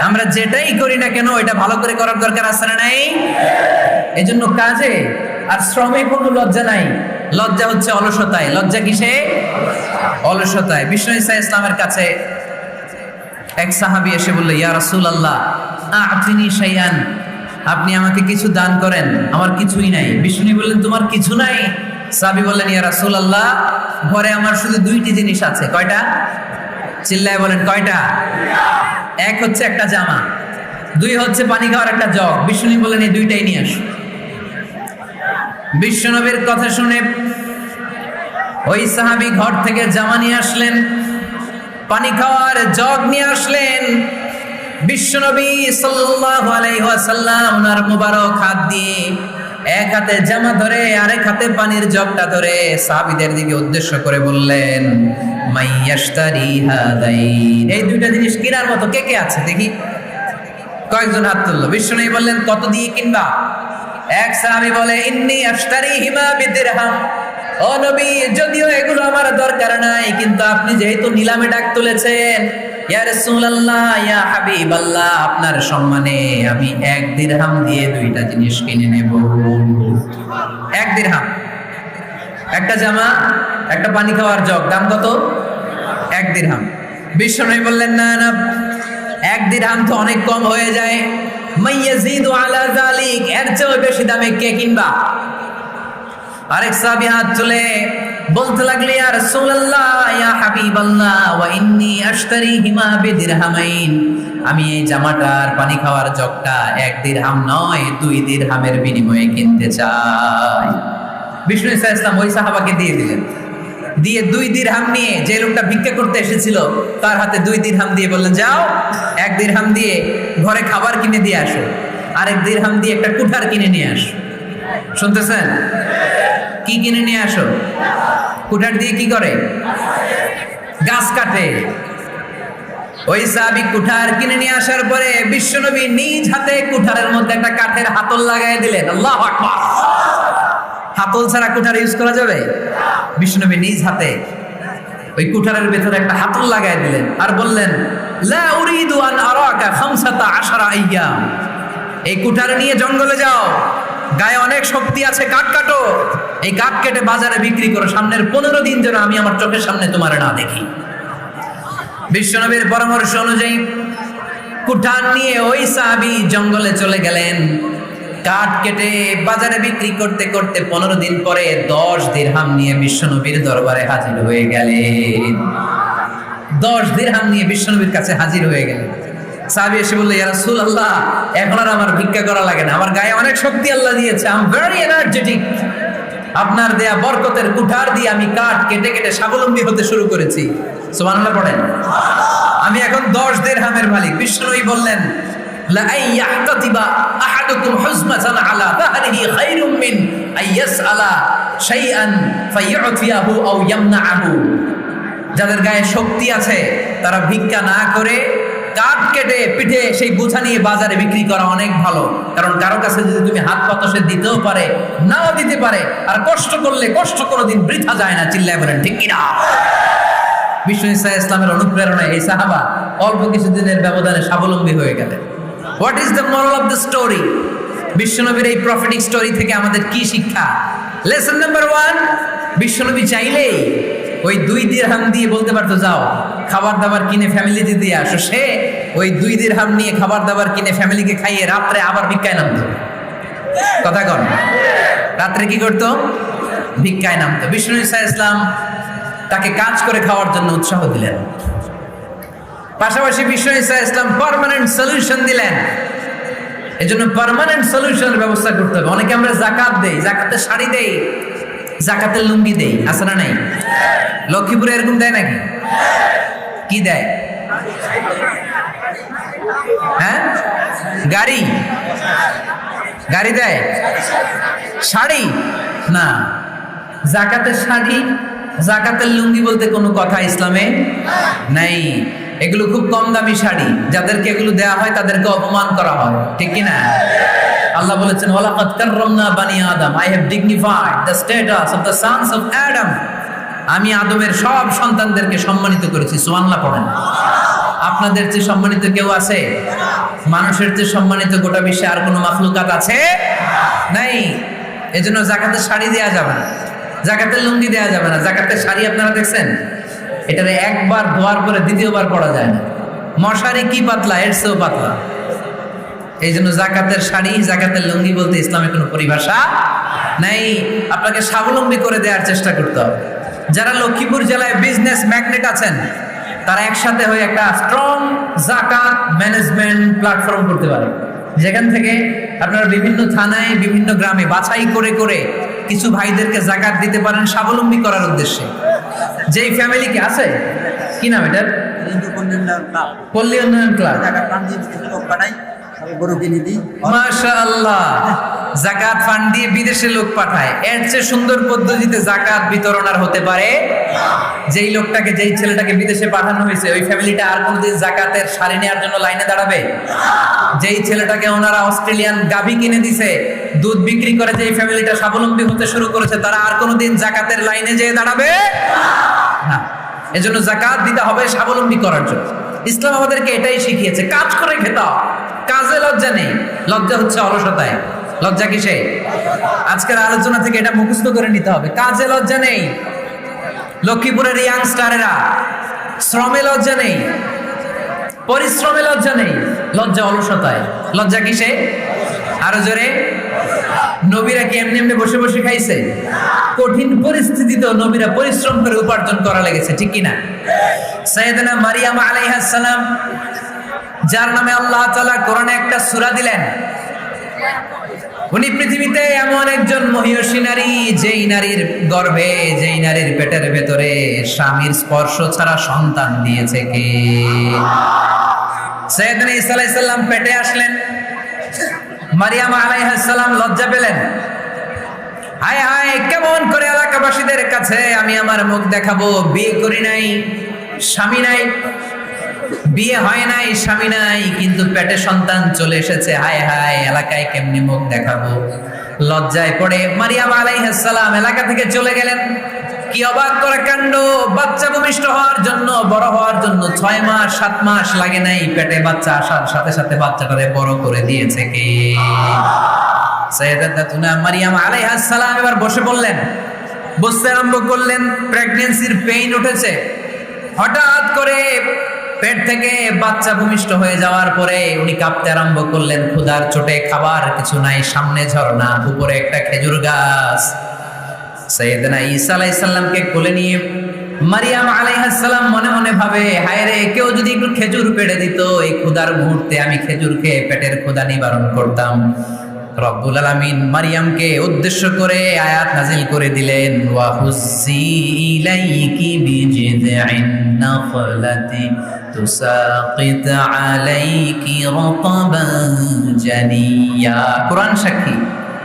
আমরা যেটাই করি না কেন এটা ভালো করে করার দরকার আছে না নাই? এজন্য কাজে আর শ্রমে কোনো লজ্জা নাই। লজ্জা হচ্ছে অলসতায়। লজ্জা কিসে? অলসতায়। বিষ্ণু ঈসা ইসলামের কাছে এক সাহাবী এসে বলল, ইয়া রাসূলুল্লাহ আ'তিনি শাইআন, আপনি আমাকে কিছু দান করেন, আমার কিছুই নাই। বিষ্ণু বললেন, তোমার কিছু নাই? সাহাবী বললেন, ইয়া রাসূলুল্লাহ ঘরে আমার শুধু দুইটি জিনিস আছে। কয়টা? চিল্লায় বলেন, কয়টা? এক হচ্ছে একটা জামা, দুই হচ্ছে পানি খাওয়ার একটা জগ। বিষ্ণু বললেন, এই দুইটাই নিয়ে আসো। বিশ্বনবীর কথা শুনে ওই সাহাবী ঘর থেকে জামা নিয়ে আসলেন, পানি খাওয়ার জগ নিয়ে আসলেন। বিশ্বনবী সাল্লাল্লাহু আলাইহি ওয়াসাল্লাম ওনার মুবারক হাত দিয়ে এক হাতে জামা ধরে আরেক হাতে পানির জগটা ধরে সাহাবীদের দিকে উদ্দেশ্য করে বললেন, মাইয়াশতারি হাদাইন, এই দুইটা জিনিস কেনার মতো কে কে আছে দেখি? কয়েকজন হাত তুললো। বিশ্বনবী বললেন, কত দিয়ে কিনবা? এক সাহাবী বলে, ইন্নী আশতারিহিমা বিদিরহাম, ও নবী যদিও এগুলো আমার দরকার নাই, কিন্তু আপনি যেহেতু নিলামে ডাক তুলেছেন, ইয়া রাসূলুল্লাহ ইয়া হাবিবাল্লাহ, আপনার সম্মানে আমি 1 দিরহাম দিয়ে দুইটা জিনিস কিনে নেব। 1 দিরহাম, একটা জামা, একটা পানি খাওয়ার জগ, দাম কত? 1 দিরহাম। বিশ্বনবী বললেন, না না, 1 দিরহাম তো অনেক কম হয়ে যায়, মাইয়াজিদু আলা যালিক, এর চেয়ে বেশি দামে কে কিনবা? আরেক সাহাবী হাত তুলে বলতে লাগলে, ইয়া রাসূলুল্লাহ ইয়া হাবিবাল্লাহ ওয়া ইন্নী আশতারিহিমা বিদিরহামাইন, আমি এই জামাটার পানি খাওয়ার জগটা 1 দিরহাম নয় 2 দিরহামের বিনিময়ে কিনতে চাই। বিষ্ণু ঈসা ইসলাম ওই সাহাবাকে দিয়ে দিলেন। দিয়ে 2 দিরহাম নিয়ে যে লোকটা ভিক্ষা করতে এসেছিল তার হাতে 2 দিরহাম দিয়ে বললেন, যাও 1 দিরহাম দিয়ে ঘরে খাবার কিনে দিয়ে আসো, আর 1 দিরহাম দিয়ে একটা কুঠার কিনে নিয়ে আসো। শুনতেছেন? কি কিনে নিয়ে আসো? কুঠার দিয়ে কি করে? গাছ কাটে। ওই সাহাবী কুঠার কিনে নিয়ে আসার পরে বিশ্বনবী নিজ হাতে কুঠারের মধ্যে একটা কাঠের হাতল লাগাই দিলেন। আল্লাহু আকবার। হাতল ছাড়া কুঠার ইউজ করা যাবে? বিশ্বনবী নিজ হাতে ওই কুঠারের ভেতরে একটা হাতল লাগাই দিলেন আর বললেন, লা উরিদু আন আরাকা 15 আইয়াম, এই কুঠার নিয়ে জঙ্গলে যাও, গায়ে অনেক শক্তি আছে, কাঠ কাটো, এই কাঠ কেটে বাজারে বিক্রি করো, সামনের 15 দিন যেন আমি আমার চোখের সামনে তোমার না দেখি। বিশ্বনবীর পরামর্শ অনুযায়ী কুঠার নিয়ে ওই সাহাবী জঙ্গলে চলে গেলেন। কাঠ কেটে বাজারে বিক্রি করতে করতে 15 দিন পরে 10 দিরহাম নিয়ে বিশ্বনবীর দরবারে হাজির হয়ে গেলেন। 10 দিরহাম নিয়ে বিশ্বনবীর কাছে হাজির হয়ে গেলেন। সাহাবী এসে বলল, ইয়া রাসূলুল্লাহ এখন আর আমার ভিক্ষা করা লাগে না, আমার গায়ে অনেক শক্তি আল্লাহ দিয়েছে, আই এম ভেরি এনার্জেটিক, আপনার দেয়া বরকতের কুঠার দিয়ে আমি কাঠ কেটে কেটে স্বাবলম্বী হতে শুরু করেছি। সুবহানাল্লাহ পড়েন। আমি এখন 10 দিরহামের মালিক। বিশ্বনবী বললেন, লা আইয়াহতাতিবা আহাদুকুম হুজমাতান আলা যাহরিহি খায়রুম মিন আইয়াসআলা শাইআন ফায়ু'তিয়াহু আও ইয়ামনাহু, যাদের গায়ে শক্তি আছে তারা ভিক্ষা না করে কাঠ কেটে পিঠে সেই বোঝা নিয়ে বাজারে বিক্রি করা অনেক ভালো। কারণ কারো কাছে যদি তুমি হাত পাতো সে দিতেও পারে, নাও দিতে পারে, আর কষ্ট করলে কষ্ট কোনোদিন বৃথা যায় না। চিল্লায় বলেন ঠিক কিনা? বিষ্ণু ঈসা ইসলামের অনুপ্রেরণায় এই সাহাবা অল্প কিছুদিনের ব্যবধানে স্বাবলম্বী হয়ে গেলেন। What is the moral of the story? বিশ্বনবীর এই প্রফেটিক স্টোরি থেকে আমাদের কি শিক্ষা? লেসন নাম্বার 1, বিশ্বনবী চাইলেই ওই 2 দিরহাম দিয়ে বলতে পারতো, যাও খাবার দাবার কিনে ফ্যামিলিতে দিয়ে আসো। সে ওই 2 দিরহাম নিয়ে খাবার দাবার কিনে ফ্যামিলিকে খাইয়ে রাত্রে আবার ভিক্ষায় নামতো। কথা কন, রাত্রে কি করতো? ভিক্ষায় নামতো। বিষ্ণু ঈসা ইসলাম তাকে কাজ করে খাওয়ার জন্য উৎসাহ দিলেন। পাশাপাশি বিষ্ণু ঈসা ইসলাম পার্মানেন্ট সলিউশন দিলেন। এজন্য পার্মানেন্ট সলিউশনের ব্যবস্থা করতে হবে। অনেকে আমরা যাকাত দেই, যাকাতের শাড়ি দেই, যাকাতের লুঙ্গি দেই, আছে না নাই? লক্ষ্মীপুরে এরকম দেয় নাকি? কি দেয়? হ্যাঁ, গাড়ি, গাড়ি দেয়, শাড়ি না। যাকাতের শাড়ি, যাকাতের লুঙ্গি বলতে কোনো কথা ইসলামে নাই। এগুলো খুব কম দামি শাড়ি, যাদেরকে এগুলো দেয়া হয় তাদেরকে অপমান করা হয়, ঠিক কি না? আল্লাহ বলেছেন, ওয়ালাকাদ কাররামনা বানি আদম, I have dignified the status of the sons of Adam, আমি আদমের সব সন্তানদেরকে সম্মানিত করেছি। সুবহানাল্লাহ পড়েন। আপনাদের চেয়ে সম্মানিত কেউ আছে? মানুষের চেয়ে সম্মানিত গোটা বিশ্বে আর কোনো মাখলুকাত আছে? নাই। এজন্য যাকাতের শাড়ি দেয়া যাবে না, যাকাতের লুঙ্গি দেয়া যাবে না। যাকাতের শাড়ি আপনারা দেখছেন? এটারে একবার ধোয়ার পরে দ্বিতীয়বার পরা যায় না। মশারি কি পাতলা, এর চেয়েও পাতলা। এই জন্য যাকাতের শাড়ি, যাকাতের লুঙ্গি বলতে ইসলামে কোনো পরিভাষা নাই। আপনাকে স্বাবলম্বী করে দেওয়ার চেষ্টা করতে হবে। যারা লক্ষ্মীপুর জেলায় বিজনেস ম্যাগনেট আছেন, তারা একসাথে হয়ে একটা স্ট্রং যাকাত ম্যানেজমেন্ট প্ল্যাটফর্ম করতে পারে, যেখান থেকে আপনারা বিভিন্ন থানায়, বিভিন্ন গ্রামে বাছাই করে করে কিছু ভাইদেরকে যাকাত দিতে পারেন স্বাবলম্বী করার উদ্দেশ্যে। যেই ফ্যামিলিকে আছে, কি নাম এটার? পল্লী উন্নয়ন ক্লাব। মাশাআল্লাহ, যাকাত ফান্ড দিয়ে বিদেশে লোক পাঠায়। এর চেয়ে সুন্দর পদ্ধতিতে যাকাত বিতরণ আর হতে পারে? যেই লোকটাকে, যেই ছেলেটাকে বিদেশে পাঠানো হয়েছে, ওই ফ্যামিলিটা আর কোনোদিন যাকাতের শাড়ি নেওয়ার জন্য লাইনে দাঁড়াবে? যেই ছেলেটাকে ওনারা অস্ট্রেলিয়ান গাভী কিনে দিছে, দুধ বিক্রি করে যেই ফ্যামিলিটা স্বাবলম্বী হতে শুরু করেছে, তারা আর কোনোদিন যাকাতের লাইনে যেয়ে দাঁড়াবে না। এজন্য যাকাত দিতে হবে স্বাবলম্বী করার জন্য। ইসলাম আমাদেরকে এটাই শিখিয়েছে, কাজ করে খেতে হবে। কাজে লজ্জা নেই, লজ্জা হচ্ছে অলসতায়। লজ্জা কিসে? আজকের আলোচনা থেকে এটা মুখস্থ করে নিতে হবে। কাজে লজ্জা নেই। লক্ষ্মীপুরের ইয়াংস্টারেরা শ্রমে লজ্জা নেই, পরিশ্রমে লজ্জা নেই, লজ্জা অলসতায়। লজ্জা কিসে? আরো জোরে। নবীরা কি এমনি এমনি বসে বসে খাইছে? কঠিন পরিস্থিতিতেও নবীরা পরিশ্রম করে উপার্জন করা লেগেছে, ঠিক কিনা? সাইয়েদনা মারিয়াম আলাইহিস সালাম, যার নামে আল্লাহ তাআলা কোরআনে একটা সূরা দিলেন, উনি পৃথিবীতে এমন একজন মহিয়সী নারী, যেই নারীর গর্ভে, যেই নারীর পেটের ভেতরে স্বামীর স্পর্শ ছাড়া সন্তান দিয়েছে কে? সাইয়েদনা ঈসা আলাইহিস সালাম পেটে আসলেন। মারিয়াম আলাইহিস সালাম লজ্জা পেলেন। হায় হায়, কেমন করে এলাকাবাসীদের কাছে আমি আমার মুখ দেখাবো? বিয়ে করি নাই, স্বামী নাই, বিয়ে হয় নাই, স্বামী নাই, কিন্তু পেটে সন্তান চলে এসেছে। হায় হায়, এলাকায় কেমনি মুখ দেখাবো? লজ্জায় পড়ে মারিয়াম আলাইহিস সালাম এলাকা থেকে চলে গেলেন। কি অবাক করা কাণ্ড! বাচ্চা ভূমিষ্ঠ হওয়ার জন্য, বড় হওয়ার জন্য 6 মাস 7 মাস লাগে নাই, পেটে বাচ্চা আসার সাথে সাথে বাচ্চাটারে বড় করে দিয়েছে কে? সাইয়েদাতুনা মারিয়াম আলাইহিস সালাম এবার বসে পড়লেন, বসতে আরম্ভ করলেন। প্রেগন্যান্সির পেইন উঠেছে। হঠাৎ করে পেট থেকে বাচ্চা ভূমিষ্ঠ হয়ে যাওয়ার পরে উনি কাঁপতে আরম্ভ করলেন। ক্ষুধার চোটে খাবার কিছু নাই, সামনে ঝর্ণা, উপরে একটা খেজুর গাছ। সাইয়েদনা ঈসা আলাইহিস সালামকে কোলে নিয়ে মারিয়াম আলাইহিস সালাম মনে মনে ভাবে, হায় রে, কেউ যদি একটু খেজুর পেড়ে দিত, এই ক্ষুধার মুহূর্তে আমি খেজুর খেয়ে পেটের ক্ষুধা নিবারণ করতাম। রব্বুল আলামিন মারিয়ামকে উদ্দেশ্য করে আয়াত নাজিল করে দিলেন, ওয়া হুজ্জি ইলাইকি বিজিযিন নাখলাতি তুসাকিত আলাইকি রাতাবান জানিয়া। কুরআন সাক্ষী,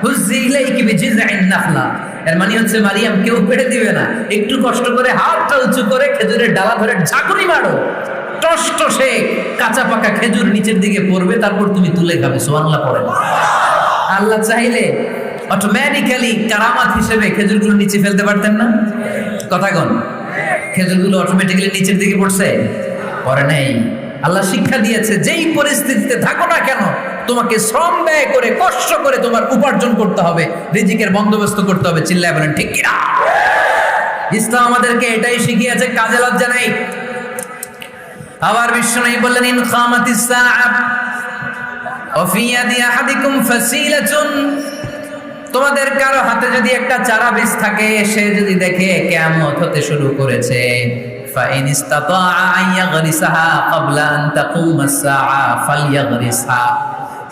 হুজ্জি ইলাইকি বিজিযিন নাখলা, এর মানে হচ্ছে মারিয়াম, কেউ পেড়ে দিবে না, একটু কষ্ট করে হাতটা উঁচু করে খেজুরের ডালা ধরে ঝাঁকুনি মারো, টস টসে কাঁচা পাকা খেজুর নিচের দিকে পড়বে, তারপর তুমি তুলে খাবে। সুবহানাল্লাহ পড়েন। আল্লাহ চাইলে অটোমেটিক্যালি কারামাত হিসেবে খেজুরগুলো নিচে ফেলতে পারতেন না? কথা কোন? খেজুরগুলো অটোমেটিক্যালি নিচের দিকে পড়ছে? পড়ে নাই। আল্লাহ শিক্ষা দিয়েছে, যেই পরিস্থিতিতে থাকো না কেন, তোমাকে শ্রম ব্যয় করে, কষ্ট করে তোমার উপার্জন করতে হবে, রিজিকের বন্দোবস্ত করতে হবে। চিল্লায় বলেন ঠিক কিনা? ইসলাম আমাদেরকে এটাই শিখিয়েছে, কাজে লজ্জা নাই। আবার বিশ্বনবী বললেন, ইন কামাতিস সাআ ওয়া ফি ইয়াদি আহাদিকুম ফাসিলাতুন, তোমাদের কারো হাতে যদি একটা চারা বীজ থাকে, সে যদি দেখে কিয়ামত হতে শুরু করেছে, ফাইন ইসতাতাআ আন ইয়াগরিসাহা ক্বাবলা আন তাকুমাস সাআ ফালইয়াগরিসহা,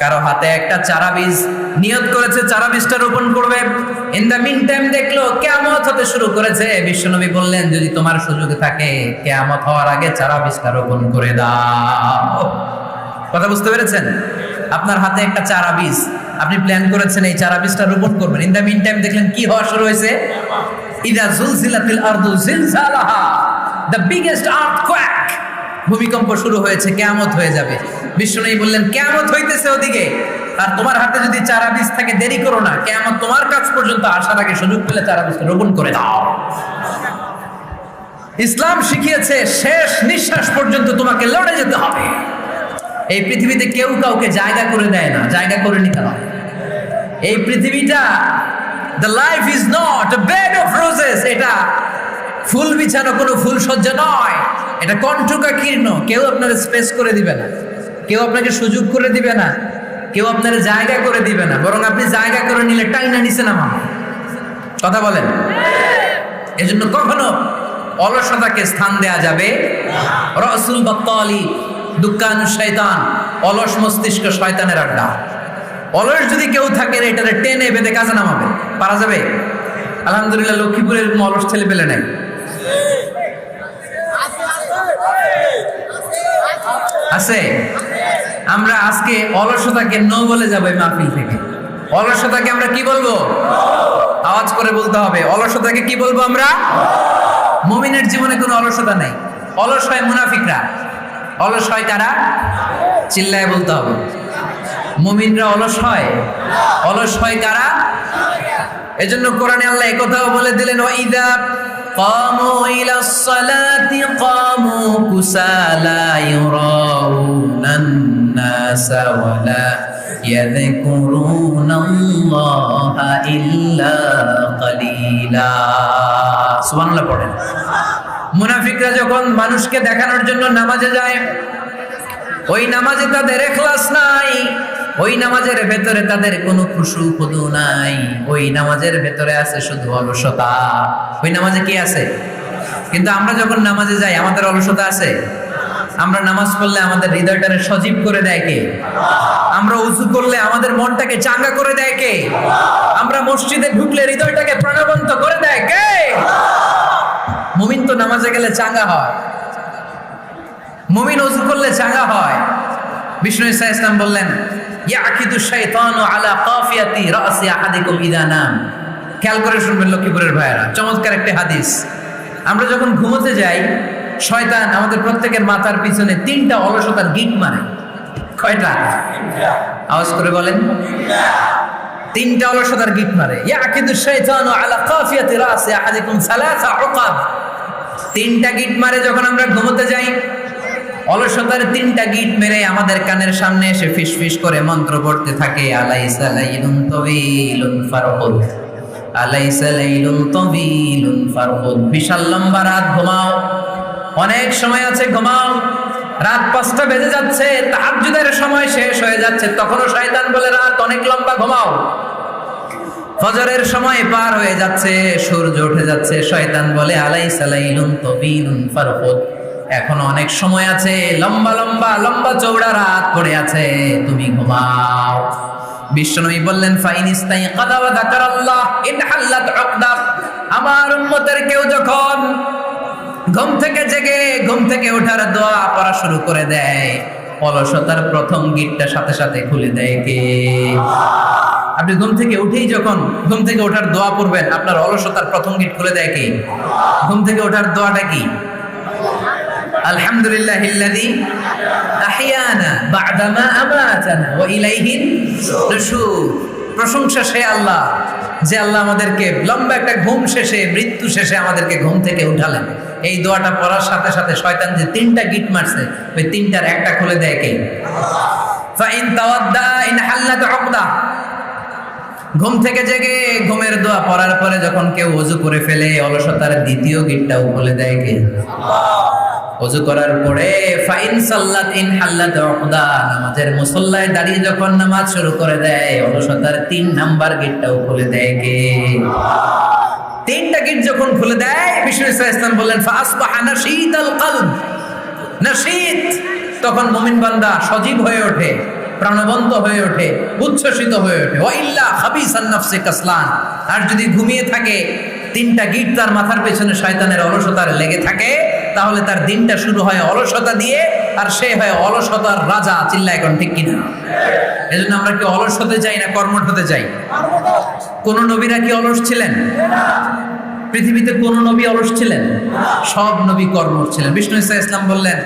কারো হাতে একটা চারা বীজ নিয়ত করেছে, চারা বীজটা রোপণ করবে, ইন দ্য মিন টাইম দেখলো কিয়ামত হতে শুরু করেছে, বিশ্বনবী বললেন, যদি তোমার সুযোগ থাকে কিয়ামত হওয়ার আগে চারা বীজটা রোপণ করে দাও। কথা বুঝতে পেরেছেন? আপনার হাতে একটা চারা বীজ, আপনি প্ল্যান করেছেন এই চারা বীজটা রোপণ করবেন, ইন দ্য মিন টাইম দেখলেন কি হওয়া শুরু হয়েছে? ইযা যুলজিলাতিল আরদু জিলজালাহা, দ্য বিগেস্ট আর্থকোয়েক, ভূমিকম্প শুরু হয়েছে, কিয়ামত হয়ে যাবে। বিশ্বনবী বললেন, কিয়ামত হইতেছে ওদিকে, আর তোমার হাতে যদি চারা বীজ থাকে, দেরি করো না, কিয়ামত তোমার কাছ পর্যন্ত আসার আগে সুযোগ পেলে চারা বীজটা রোপণ করে দাও। ইসলাম শিখিয়েছে শেষ নিঃশ্বাস পর্যন্ত তোমাকে লড়ে যেতে হবে। এই পৃথিবীতে কেউ কাউকে জায়গা করে দেয় না, জায়গা করে নিতে হবে। এই পৃথিবীটা the life is not a bed of roses, এটা ফুল বিছানো কোনো ফুল সজ্জা নয়, এটা কণ্টকাকীর্ণ। কেউ আপনার স্পেস করে দিবে না, কেউ আপনাকে সুযোগ করে দিবে না, কেউ আপনার জায়গা করে দিবে না, বরং আপনি জায়গা করে নিলে টাইনা নিচে নামা। কথা বলেন? এজন্য কখনো অলসতাকে স্থান দেয়া যাবে রাসূল বাত্তালি দুক্কানু শয়তান, অলস মস্তিষ্ক শয়তানের আড্ডা। অলস যদি কেউ থাকে এটারে টেনে বেঁধে কাজে নামাবে, পারা যাবে? আলহামদুলিল্লাহ লক্ষ্মীপুরের অলস ছেলে পেলে নাই। আছে? আমরা আজকে অলসতাকে নো বলে যাবো এই মাহফিল থেকে। অলসতাকে আমরা কি বলবো? আওয়াজ করে বলতে হবে। অলসতাকে কি বলবো আমরা? মুমিনের জীবনে কোনো অলসতা নাই। অলস হয় মুনাফিকরা। অলস হয় কারা? চিল্লায় বলতে হবে। মুমিনরা অলস হয়? অলস হয় কারা? এজন্য কোরআনে আল্লাহ একথাও বলে দিলেন, ওয়াইদা কামু ইলাস সালাতি কামু কুসালা ইউরাউনান নাসা ওয়ালা ইয়াযকুরুনাল্লাহা ইল্লা কালিলা। সুবহানাল্লাহ পড়েন। মুনাফিকরা যখন মানুষকে দেখানোর জন্য নামাজে যায়, ওই নামাজে তাদের ইখলাস নাই, ওই নামাজের ভেতরে তাদের কোনো খুশু খুদু নাই, ওই নামাজের ভেতরে আছে শুধু অলসতা। ওই নামাজে কি আছে? কিন্তু আমরা যখন নামাজে যাই আমাদের অলসতা আছে? আমরা নামাজ পড়লে আমাদের হৃদয়টাকে সজীব করে দেয় কে? আমরা ওযু করলে আমাদের মনটাকে চাঙ্গা করে দেয় কে? আমরা মসজিদে ঢুকলে হৃদয়টাকে প্রাণবন্ত করে দেয় কে? মুমিন তো নামাজে গেলে চাঙ্গা হয়, মুমিন ওযু করলে চাঙ্গা হয়। বিষ্ণু ঈসা ইসলাম বললেন, ইয়াকিদু শাইতানু আলা কাফিয়াতি রাসি আহাদিকুম ইযা নাম। খেয়াল করে শুনবেন লক্ষ্মীপুরের ভাইয়েরা, চমৎকার একটা হাদিস। আমরা যখন ঘুমোতে যাই, শয়তান আমাদের প্রত্যেকের মাথার পিছনে 3টা অলসতার গিট মারে। কয়টা? আওয়াজ করে বলেন। 3টা অলসতার গিট মারে। ইয়াকিদু শাইতানু আলা কাফিয়াতি রাসি আহাদিকুম সালাসা উকাব। 3টা গিট মারে যখন আমরা ঘুমোতে যাই। অলসতার 3টা গিট মেরে আমাদের কানের সামনে এসে ফিসফিস করে মন্ত্র পড়তে থাকে, আলাইসা লাইলুন তাওয়িলুন ফারহুদ, আলাইসা লাইলুন তাওয়িলুন ফারহুদ। বিশাল লম্বা রাত, ঘুমাও। অনেক সময় আছে, ঘুমাও। রাত 5টা বেজে যাচ্ছে, তাহাজ্জুদের সময় শেষ হয়ে যাচ্ছে, তখনও শয়তান বলে রাত অনেক লম্বা, ঘুমাও। ফজরের সময় পার হয়ে যাচ্ছে, সূর্য উঠে যাচ্ছে, শয়তান বলে আলাইসা লাইলুন তাওয়িলুন ফারহুদ, এখনো অনেক সময় আছে, লম্বা লম্বা লম্বা চৌড়া রাত পড়ে আছে, তুমি ঘুমাও। বিশ্বনবী বললেন, ফাইন ইস্তাইকাযা ওয়া যাকারাল্লাহ ইনহাল্লাত উকদা। আমার উম্মতের কেউ যখন ঘুম থেকে জেগে ঘুম থেকে ওঠার দোয়া পড়া শুরু করে দেয়, অলসতার প্রথম গিটটা সাথে সাথে খুলে দেয় কে? আপনি ঘুম থেকে উঠেই যখন ঘুম থেকে ওঠার দোয়া পড়বেন, আপনার অলসতার প্রথম গিট খুলে দেয় কে? ঘুম থেকে ওঠার দোয়াটা কি? আলহামদুলিল্লাহিল্লাযী আহইয়ানা বা'দা মা আমাতানা ওয়া ইলাইহিন নুশুর। প্রশংসা সে আল্লাহ, যে আল্লাহ আমাদেরকে লম্বা একটা ঘুম শেষে, মৃত্যু শেষে আমাদেরকে ঘুম থেকে উঠালেন। এই দোয়াটা পড়ার সাথে সাথে শয়তান যে 3টা গিট মারছে, ওই 3টার একটা খুলে দেয় কে? ফাইন তাওয়াদ্দা ইনহাল্লাত উকদা। ঘুম থেকে জেগে ঘুমের দোয়া পড়ার পরে যখন কেউ ওযু করে ফেলে, অলসতার দ্বিতীয় গিটটাও খুলে দেয় কে? ওযু করার পরে ফাইন সাল্লাত ইনহাল্লাত উকদা, নামাজের মুসল্লায় দাঁড়িয়ে যখন নামাজ শুরু করে দেয়, অলসতার 3 নাম্বার গিটটাও খুলে দেয় কে? 3টা গিট যখন খুলে দেয়, বিষ্ণু ইসলাম বললেন, ফাসবাহা নাশীতাল কলব। নাশীত, তখন মুমিন বান্দা সজীব হয়ে ওঠে, প্রাণবন্ত হয়ে ওঠে, উচ্ছ্বসিত হয়ে ওঠে। ওয়া ইল্লা খাবিসান নাফসি কাসলান। আর যদি ঘুমিয়ে থাকে, 3টা গিট তার মাথার পেছনে শয়তানের অলসতার লেগে থাকে, তাহলে তার দিনটা শুরু হয় অলসতা দিয়ে, আর সে হয় অলসতার রাজা। চিল্লায় এখন ঠিক কিনা? এজন্য আমরা কি অলস হতে চাই না কর্মঠ হতে চাই? কোন নবীরা কি অলস ছিলেন? পৃথিবীতে কোন নবী অলস ছিলেন? সব নবী কর্মঠ ছিলেন। বিষ্ণু ইসলাম বললেন,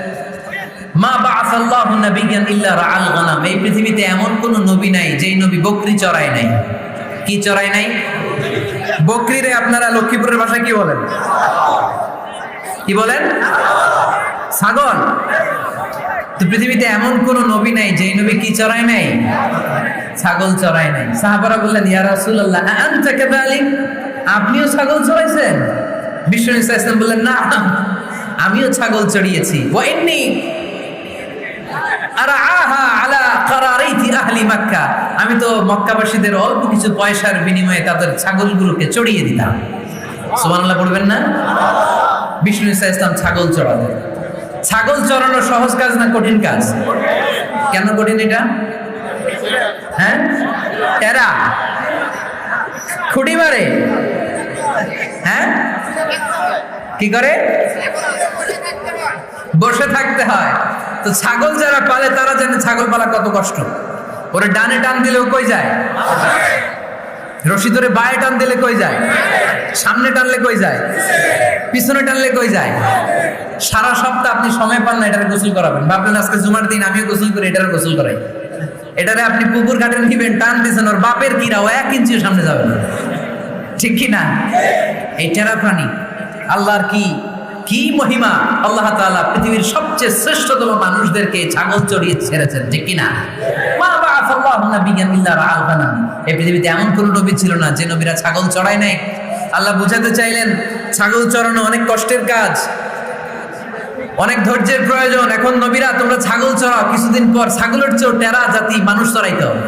মা বাআসাল্লাহু নাবিয়্যান ইল্লা রাআল গানাম। এই পৃথিবীতে এমন কোন নবী নাই যেই নবী বকরি চড়ায় নাই। কি চড়ায় নাই? বকরিরে আপনারা লক্ষ্মীপুরের ভাষায় কি বলেন? কি বলেন? ছাগল। তো পৃথিবীতে এমন কোন নবী নাই যে নবী কি চড়ায় নাই? ছাগল চড়ায় নাই। সাহাবারা বললেন, ইয়া রাসূলুল্লাহ আনতা কাযালিক, আপনিও ছাগল চড়াইছেন? বিষ্ণু নবী সাল্লাল্লাহু আলাইহি ওয়াসাল্লাম বললেন, না, আমিও ছাগল চড়িয়েছি। ওয়া ইন্নী আরআহা আলা কারারাইতি আহলি মক্কা, আমি তো মক্কাবাসীদের অল্প কিছু পয়সার বিনিময়ে তাদের ছাগলগুলোকে চড়িয়ে দিতাম। সুবহানাল্লাহ পড়বেন না? বিষ্ণু নবী সাল্লাল্লাহু আলাইহি ওয়াসাল্লাম ছাগল চড়াতেন। ছাগল চড়ানো সহজ কাজ না কঠিন কাজ? কেন কঠিন এটা? হ্যাঁ, টেরা খুঁটি মারে। হ্যাঁ, কি করে? বসে থাকতে হয়। তো ছাগল যারা পালে তারা জানে ছাগল পালা কত কষ্ট। ওরে ডানে টান দিলেও কই যায়? রশি ধরে বায়ে টান দিলে কই যায়? সামনে টানলে কই যায়? পিছনে টানলে কই যায়? সারা সপ্তাহ আপনি সময় পান না এটারে গোসল করাবেন, ভাবলেন আজকে জুমার দিন আমিও গোসল করি, এটারে গোসল করাই। এটারে আপনি পুকুর ঘাটে নিবেন, টান দিয়েছেন, ওর বাপের কিরা ও 1 ইঞ্চিও সামনে যাবে না। ঠিক কি না? এই টেরা প্রাণী আল্লাহর কি মহিমা! আল্লাহ তাআলা পৃথিবীর সবচেয়ে শ্রেষ্ঠতম মানুষদেরকে ছাগল চড়িয়ে ছেড়েছেন। ঠিক কি না? মা বাআসাল্লাহু নাবিয়্যান ইল্লা রাআল গানাম, এই পৃথিবীতে এমন কোন নবী ছিল না যে নবীরা ছাগল চড়ায় নাই। আল্লাহ বুঝাতে চাইলেন ছাগল চড়ানো অনেক কষ্টের কাজ, অনেক ধৈর্যের প্রয়োজন। এখন নবীরা তোমরা ছাগল চড়াও, কিছুদিন পর ছাগলের চেয়েও টেরা জাতি মানুষ চড়াইতে হবে।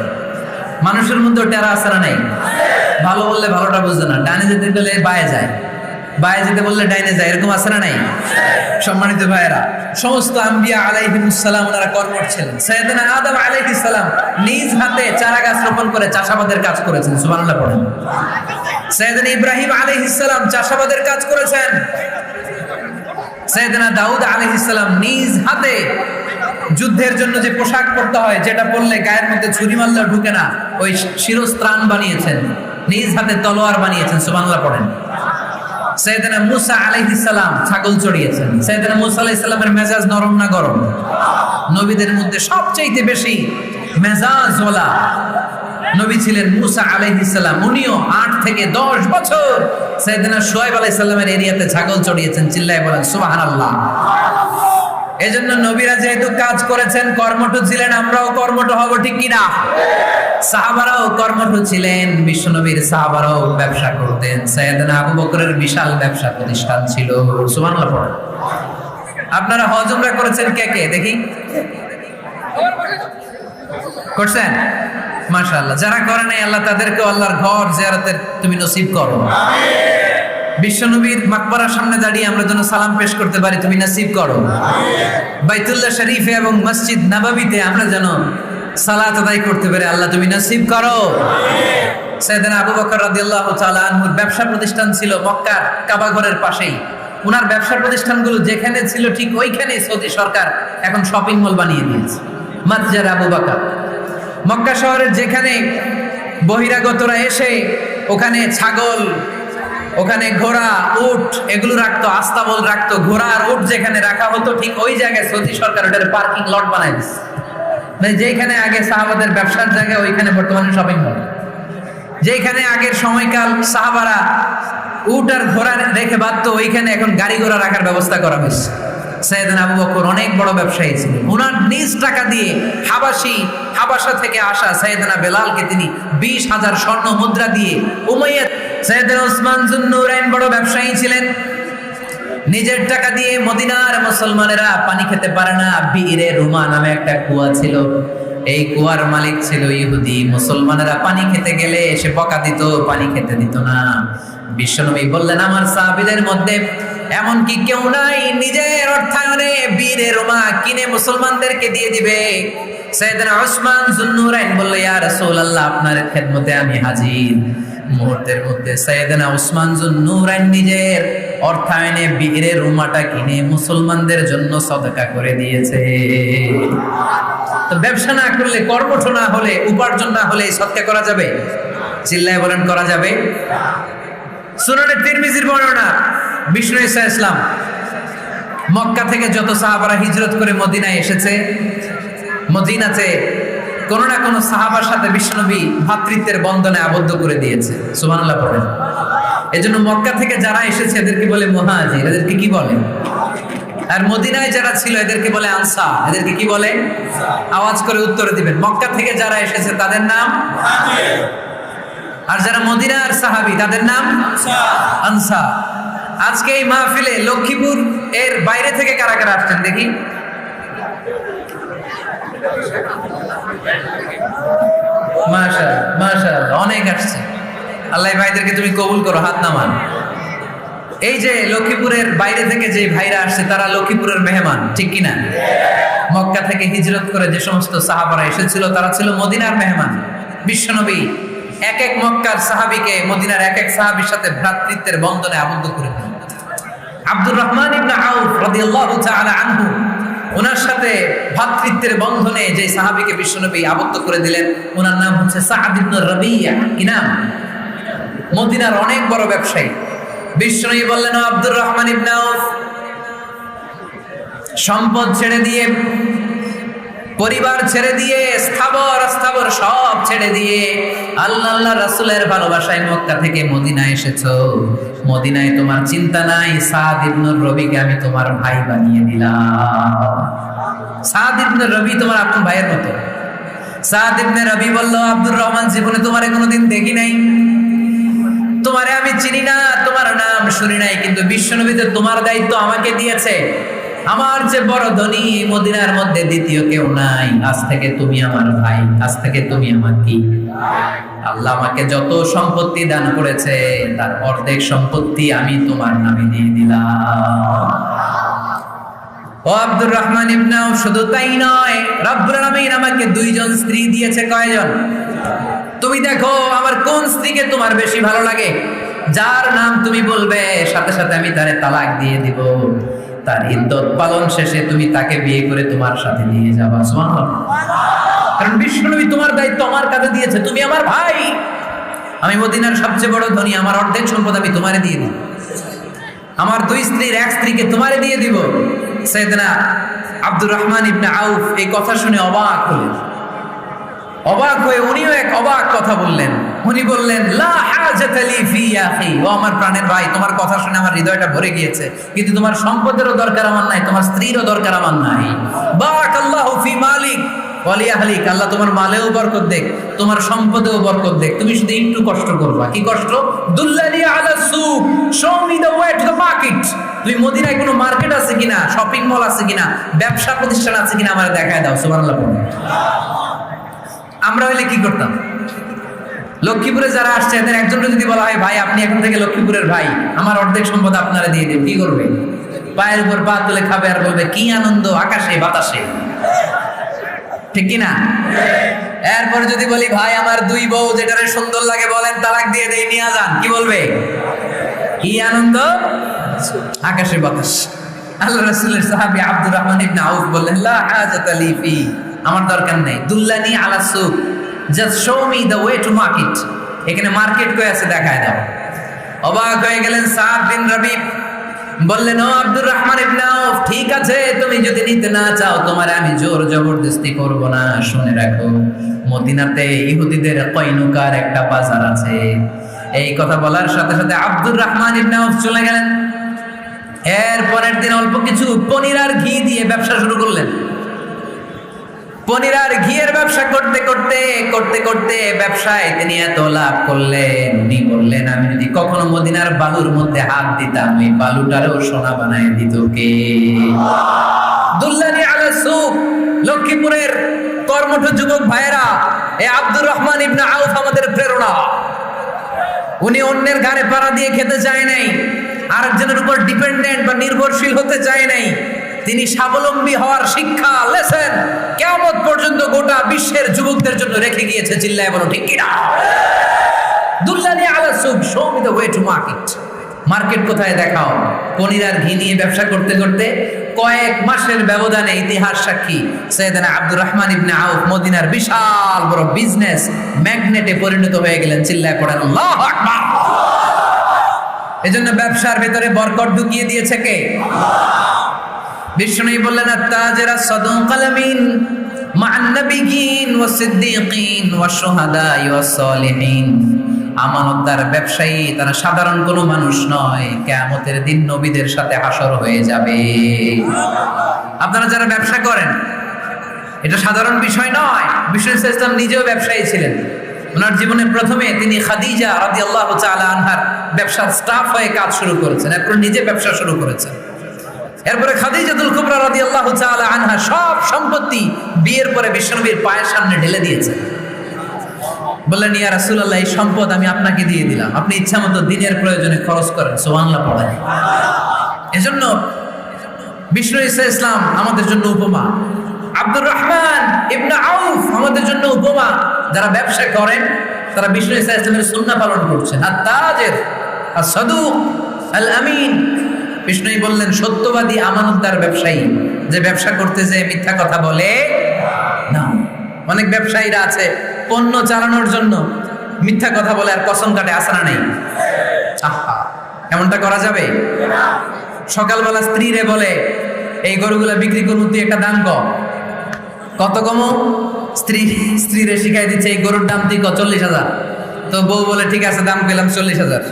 মানুষের মধ্যেও টেরা আছে না নাই? ভালো বললে ভালোটা বুঝবে না, ডানে যেতে গেলে বায়ে যায়, বায়ে যেতে বললে ডাইনে যায়, এরকম আছে না নাই? সম্মানিত ভাইয়েরা, সমস্ত আম্বিয়া আলাইহিমুস সালাম ওনারা কর্মঠ ছিলেন। সাইয়েদনা আদম আলাইহিস সালাম নিজ হাতে চারা গাছ রোপণ করে চাষাবাদের কাজ করেছেন। সুবহানাল্লাহ পড়েন। সাইয়েদনা ইব্রাহিম আলাইহিস সালাম চাষাবাদের কাজ করেছেন। সাইয়েদনা দাউদ আলাইহিস সালাম নিজ হাতে যুদ্ধের জন্য যে পোশাক পরতে হয়, যেটা পরলে গায়ের মধ্যে ছুরি মারলেও ঢুকে না, ওই শিরস্ত্রাণ বানিয়েছেন, নিজ হাতে তলোয়ার বানিয়েছেন। সুবহানাল্লাহ পড়েন। সাইয়েদনা মুসা আলাইহিস সালাম ছাগল চড়িয়েছেন। সাইয়েদনা মুসা আলাইহিস সালামের মেজাজ নরম না গরম? নবীদের মধ্যে সবচেয়ে বেশি মেজাজওয়ালা নবী ছিলেন মুসা আলাইহিস সালাম। উনিও 8 থেকে 10 বছর সাইয়েদনা শুআয়ব আলাইহিস সালামের এরিয়াতে ছাগল চড়িয়েছেন। চিল্লায়ে বলেন সুবহানাল্লাহ। এজন্য নবীরা যেহেতু কাজ করেছেন, কর্মঠ ছিলেন, আমরাও কর্মঠ হব। ঠিক কি না? সাহাবারাও কর্মঠ ছিলেন, বিশ্বনবীর সাহাবারাও ব্যবসা করতেন। সাইয়েদনা আবু বকরের বিশাল ব্যবসা প্রতিষ্ঠান ছিল। সুবহানাল্লাহ পড়েন। আপনারা হজ উমরা করেছেন কে কে দেখি? করছেন? মাশাআল্লাহ। যারা করে নাই আল্লাহ তাদেরকে আল্লাহর ঘর জিয়ারতের তুমি নসিব করো। আমিন। বিশ্বনবীর মাকবারার সামনে দাঁড়িয়ে আমরা যেন সালাম পেশ করতে পারি, তুমি নসিব করো। আমিন। বাইতুল্লাহ শরীফে এবং মসজিদ নববীতে আমরা যেন সালাত আদায় করতে পারি, আল্লাহ তুমি নসিব করো। আমিন। সাইয়েদনা আবু বকর রাদিয়াল্লাহু তাআলা আনহুর ব্যবসা প্রতিষ্ঠান ছিল মক্কার কাবা ঘরের পাশেই। উনার ব্যবসা প্রতিষ্ঠানগুলো যেখানে ছিল ঠিক ওইখানে সৌদি সরকার এখন শপিং মল বানিয়ে দিয়েছে। মাতজার আবু বকর। মক্কা শহরের যেখানে বহিরাগতরা এসে ওখানে ছাগল, ওখানে ঘোড়া, উট এগুলো রাখতো, আস্তাবল রাখতো, ঘোড়া আর উট যেখানে রাখা হতো ঠিক ওই জায়গায় সৌদি সরকার ওটার পার্কিং লট বানাই দিচ্ছে। মানে যেখানে আগে সাহাবাদের ব্যবসার জায়গা, ওইখানে বর্তমানে শপিং মল। যেখানে আগের সময়কাল সাহাবারা উট আর ঘোড়া রেখে বাঁধতো, ওইখানে এখন গাড়ি ঘোড়া রাখার ব্যবস্থা করা হয়েছে। সাইয়েদনা আবু বকর অনেক বড় ব্যবসায়ী ছিলেন। ওনার নিজ টাকা দিয়ে হাবাসা থেকে আসা সাইয়েদনা বেলালকে তিনি 20,000 স্বর্ণ মুদ্রা দিয়ে উমাইয়া। সাইয়েদনা উসমান যুন্নুরাইন বড় ব্যবসায়ী ছিলেন। নিজের টাকা দিয়ে মদিনার মুসলমানেরা পানি খেতে পারে না, বীরে রুমা নামে একটা কুয়া ছিল, এই কুয়ার মালিক ছিল ইহুদি। মুসলমানেরা পানি খেতে গেলে এসে বকা দিত, পানি খেতে দিত না। বিশ্বনবী বললেন, আমার সাহাবীদের মধ্যে এমন কি কেউ নাই নিজের অর্থায়নে বীরে রুমা কিনে মুসলমানদেরকে দিয়ে দিবে? সাইয়েদনা উসমান যুন্নুরাইন বলল, ইয়া রাসূলুল্লাহ, আপনার খেদমতে আমি হাজির। মুহূর্তের মধ্যে সাইয়েদনা উসমান যুন্নুরাইন নিজের অর্থায়নে বীরে রুমাটা কিনে মুসলমানদের জন্য সদকা করে দিয়েছে। তো ব্যবসা না করলে, কর্মঠ না হলে, উপার্জন না হলে সদকা করা যাবে? চিল্লায় বলেন করা যাবে? সুনানে তিরমিজির বর্ণনা, বিষ্ণু ঈসা ইসলাম মক্কা থেকে যত সাহাবারা হিজরত করে মদিনায় এসেছে, মদিনাতে কোন না কোন সাহাবার সাথে বিশ্বনবী ভ্রাতৃত্বের বন্ধনে আবদ্ধ করে দিয়েছে। সুবহানাল্লাহ পড়েন। এজন্য মক্কা থেকে যারা এসেছে এদেরকে বলে মুহাজির, এদেরকে কি বলে? আর মদিনায় যারা ছিল এদেরকে বলে আনসার, এদেরকে কি বলে? আওয়াজ করে উত্তর দিবেন। মক্কা থেকে যারা এসেছে তাদের নাম মুহাজির, আর যারা মদিনার সাহাবী তাদের নাম আনসার। আজকে এই মাহফিলে লক্ষ্মীপুর এর বাইরে থেকে কারা কারা আসছেন দেখি? মাশাআল্লাহ মাশাআল্লাহ, অনেক আসছে। আল্লাহ ভাইদেরকে তুমি কবুল করো, হাত নামান। এই যে লক্ষ্মীপুরের বাইরে থেকে যে ভাইরা আসছে তারা লক্ষ্মীপুরের মেহমান, ঠিক কিনা? মক্কা থেকে হিজরত করে যে সমস্ত সাহাবারা এসেছিল তারা ছিল মদিনার মেহমান। বিশ্বনবী এক এক মক্কার সাহাবীকে মদিনার এক এক সাহাবীর সাথে ভ্রাতৃত্বের বন্ধনে আবদ্ধ করে দিলেন। আব্দুর রহমান ইবনে আউফ রাদিয়াল্লাহু তাআলা আনহু, ওনার সাথে ভ্রাতৃত্বের বন্ধনে যে সাহাবীকে বিশ্বনবী আবদ্ধ করে দিলেন ওনার নাম হচ্ছে সাদ ইবনে রাবিয়া। কি নাম? মদিনার অনেক বড় ব্যবসায়ী। বিশ্বনবী বললেন, আব্দুর রহমান ইবনে আউফ, সম্পদ ছেড়ে দিয়ে, পরিবার ছেড়ে দিয়ে, স্থাবর অস্থাবর সব ছেড়ে দিয়ে আল্লাহ রাসূলের ভালোবাসায় মক্কা থেকে মদিনায় এসেছো। মদিনায় তোমার চিন্তা নাই, সাদ ইবনে রবিকে আমি তোমার ভাই বানিয়ে দিলাম। সাদ ইবনে রবি তোমার আপন ভাইয়ের মতো। সাদ ইবনে রবি বলল, আব্দুর রহমান, জীবনে তোমারে কোনোদিন দেখি নাই, তোমারে আমি চিনি না, তোমার নাম শুনি নাই, কিন্তু বিশ্বনবীতে তোমার দায়িত্ব আমাকে দিয়েছে। আমার যে বড় ধনী মদিনার মধ্যে দ্বিতীয় কেউ নাই। আজ থেকে তুমি আমার ভাই, আজ থেকে তুমি আমার কি? আল্লাহ আমাকে যত সম্পত্তি দান করেছে তার অর্ধেক সম্পত্তি আমি তোমার নামে দিয়ে দিলাম। ও আব্দুর রহমান ইবনে আউফ, শুধু তাই নয়, রব্বুল আলামিন আমাকে দুইজন স্ত্রী দিয়েছে। কয়জন? তুমি দেখো আমার কোন স্ত্রীকে তোমার বেশি ভালো লাগে, যার নাম তুমি বলবে সাথে সাথে আমি তারে তালাক দিয়ে দিব। তার ইদ্দত পালন শেষে তুমি তাকে বিয়ে করে তোমার সাথে নিয়ে যাবা। সুবহানাল্লাহ। কারণ বিশ্বনবী তোমার দায়িত্ব আমার কাছে দিয়েছে, তুমি আমার ভাই। আমি মদিনার সবচেয়ে বড় ধনী, আমার অর্ধেক সম্পদ আমি তোমারে দিয়ে দিব। আমার দুই স্ত্রীর এক স্ত্রীকে তোমারে দিয়ে দিব। সাইয়েদনা আব্দুর রহমান ইবনে আউফ এই কথা শুনে অবাক হলেন। অবাক হয়ে উনিও এক অবাক কথা বললেন। উনি বললেন, লা হাজাতা লি ফি ইয়া আখি, ও আমার প্রাণের ভাই, তোমার কথা শুনে আমার হৃদয়টা ভরে গিয়েছে, কিন্তু তোমার সম্পদেরও দরকার আমার নাই, তোমার স্ত্রীরও দরকার আমার নাই। বারাকাল্লাহু ফি মালিক ওয়া লি আহলিক, আল্লাহ তোমার মালেও বরকত দেখ, তোমার সম্পদেও বরকত দেখ। তুমি শুধু একটু কষ্ট করবা। কি কষ্ট? দুল্লানি আলা সুক, show me the way to the market. তুমি মদিনায় কোনো মার্কেট আছে কিনা, শপিং মল আছে কিনা, ব্যবসা প্রতিষ্ঠান আছে কিনা আমারে দেখায় দাও। সুবহানাল্লাহ। আমরা হইলে কি করতাম? লক্ষ্মীপুরে যারা আসছে এদের একজন যদি বলা হয়, ভাই আপনি এখন থেকে লক্ষ্মীপুরের ভাই, আমার অর্ধেক সম্পদ আপনারা দিয়ে দেব, কি করবে? পায়ের উপর পা তুলে খাবে আর বলবে, কি আনন্দ আকাশে বাতাসে, ঠিক কিনা? এরপর যদি বলি, ভাই আমার দুই বউ, যেটারে সুন্দর লাগে বলেন তালাক দিয়ে দেই, নিয়ে যান, কি বলবে? কি আনন্দ আকাশে বাতাস। আল্লাহ রাসূলের সাহাবী আব্দুর রহমান ইবনে আউফ বললেন, লা হাজাতা লি ফি, আমার দরকার নেই। দুল্লানি আলা সুক, just show me the way to market. এখানে মার্কেট কই আছে দেখায় দাও। অবাক হয়ে গেলেন সাদ বিন রাবি, বললেন, ও আব্দুর রহমান ইবনে আউফ, ঠিক আছে, তুমি যদি নিতে না চাও তোমার আমি জোর জবরদস্তি করব না। শুনে রাখো, মদিনাতে ইহুদিদের কয়নুকার একটা বাজার আছে। এই কথা বলার সাথে সাথে আব্দুর রহমান ইবনে আউফ চলে গেলেন। এর পরের দিন অল্প কিছু পনির আর ঘি দিয়ে ব্যবসা শুরু করলেন। পনির আর ঘিয়ের ব্যবসা করতে করতে করতে করতে ব্যবসায় তিনি এত লাভ করলেন, উনি বললেন, আমি যদি কখনো মদিনার বালুর মধ্যে হাত দিতাম, ওই বালুটারও সোনা বানায় দিত কে? দুল্লানি আলা সুক। লক্ষ্মীপুরের কর্মঠ যুবক ভাইয়েরা, এই আব্দুর রহমান ইবনে আউফ আমাদের প্রেরণা। উনি অন্যের ঘাড়ে পাড়া দিয়ে খেতে চায় নাই, আরেকজনের উপর ডিপেন্ডেন্ট বা নির্ভরশীল হতে চায় নাই। তিনি স্বাবলম্বী হওয়ার শিক্ষা, লেসন কিয়ামত পর্যন্ত গোটা বিশ্বের যুবকদের জন্য রেখে গিয়েছে। চিল্লায় বলো ঠিক কিনা? দুল্লানি আলা সুক, show me the way to market. Market কোথায় দেখাও। পনির আর ঘি নিয়ে ব্যবসা করতে করতে কয়েক মাসের ব্যবধানে ইতিহাস সাক্ষী, সাইয়েদনা আব্দুর রহমান ইবনে আউফ মদিনার বিশাল বড় বিজনেস ম্যাগনেটে পরিণত হয়ে গেলেন। চিল্লায় পড়েন আল্লাহু আকবার। এজন্য ব্যবসার ভেতরে বরকত ঢুকিয়ে দিয়েছে কে? বিষ্ণুই বললেন, আত-তাজিরা সাদুকাল আমিন মা'আন নাবিয়্যিন ওয়াস সিদ্দীকিন ওয়াশ শুহাদা'i ওয়াস সালিহিন। আমানতদার ব্যবসায়ী, তারা সাধারণ কোনো মানুষ নয়। কিয়ামতের দিন নবীদের সাথে হাসর হয়ে যাবে। আপনারা যারা ব্যবসা করেন, এটা সাধারণ বিষয় নয়। বিষ্ণু ইসলাম নিজেও ব্যবসায়ী ছিলেন। ওনার জীবনের প্রথমে তিনি খাদিজা রাদিয়াল্লাহু তাআলা আনহার ব্যবসার স্টাফ হয়ে কাজ শুরু করেছেন, এরপর নিজে ব্যবসা শুরু করেছেন। এরপরে খাদিজাতুল কুবরা রাদিয়াল্লাহু তাআলা আনহা সব সম্পত্তি বিয়ের পরে বিশ্বনবীর পায়ের সামনে ঢেলে দিয়েছেন। বললেন, ইয়া রাসূলুল্লাহ, এই সম্পদ আমি আপনাকে দিয়ে দিলাম, আপনি ইচ্ছামতো দিনের প্রয়োজনে খরচ করেন। সুবহানাল্লাহ পড়েন। এজন্য বিষ্ণু ইসলাম আমাদের জন্য উপমা। আব্দুর রহমান ইবনে আউফ আমাদের জন্য উপমা। যারা ব্যবসা করেন তারা বিষ্ণু ইসলামের সুন্নাহ পালন করছেন। আর তাজের as-সাদুক আল-আমিন, বিষ্ণুই বললেন সত্যবাদী আমানতদার ব্যবসায়ী, যে ব্যবসা করতে যে মিথ্যা কথা বলে না। অনেক ব্যবসায়ীরা আছে পণ্য চালানোর জন্য মিথ্যা কথা বলে আর কসম কাটে, আসনা নেই। আহা, এমনটা করা যাবে? সকালবেলা স্ত্রীরে বলে, এই গরুগুলা বিক্রি করবো, তুই একটা দাম কত কমো? স্ত্রীরে শিখাই দিচ্ছে, এই গরুর দাম তুই 40,000। তো বউ বলে, ঠিক আছে, দাম পেলাম 40,000।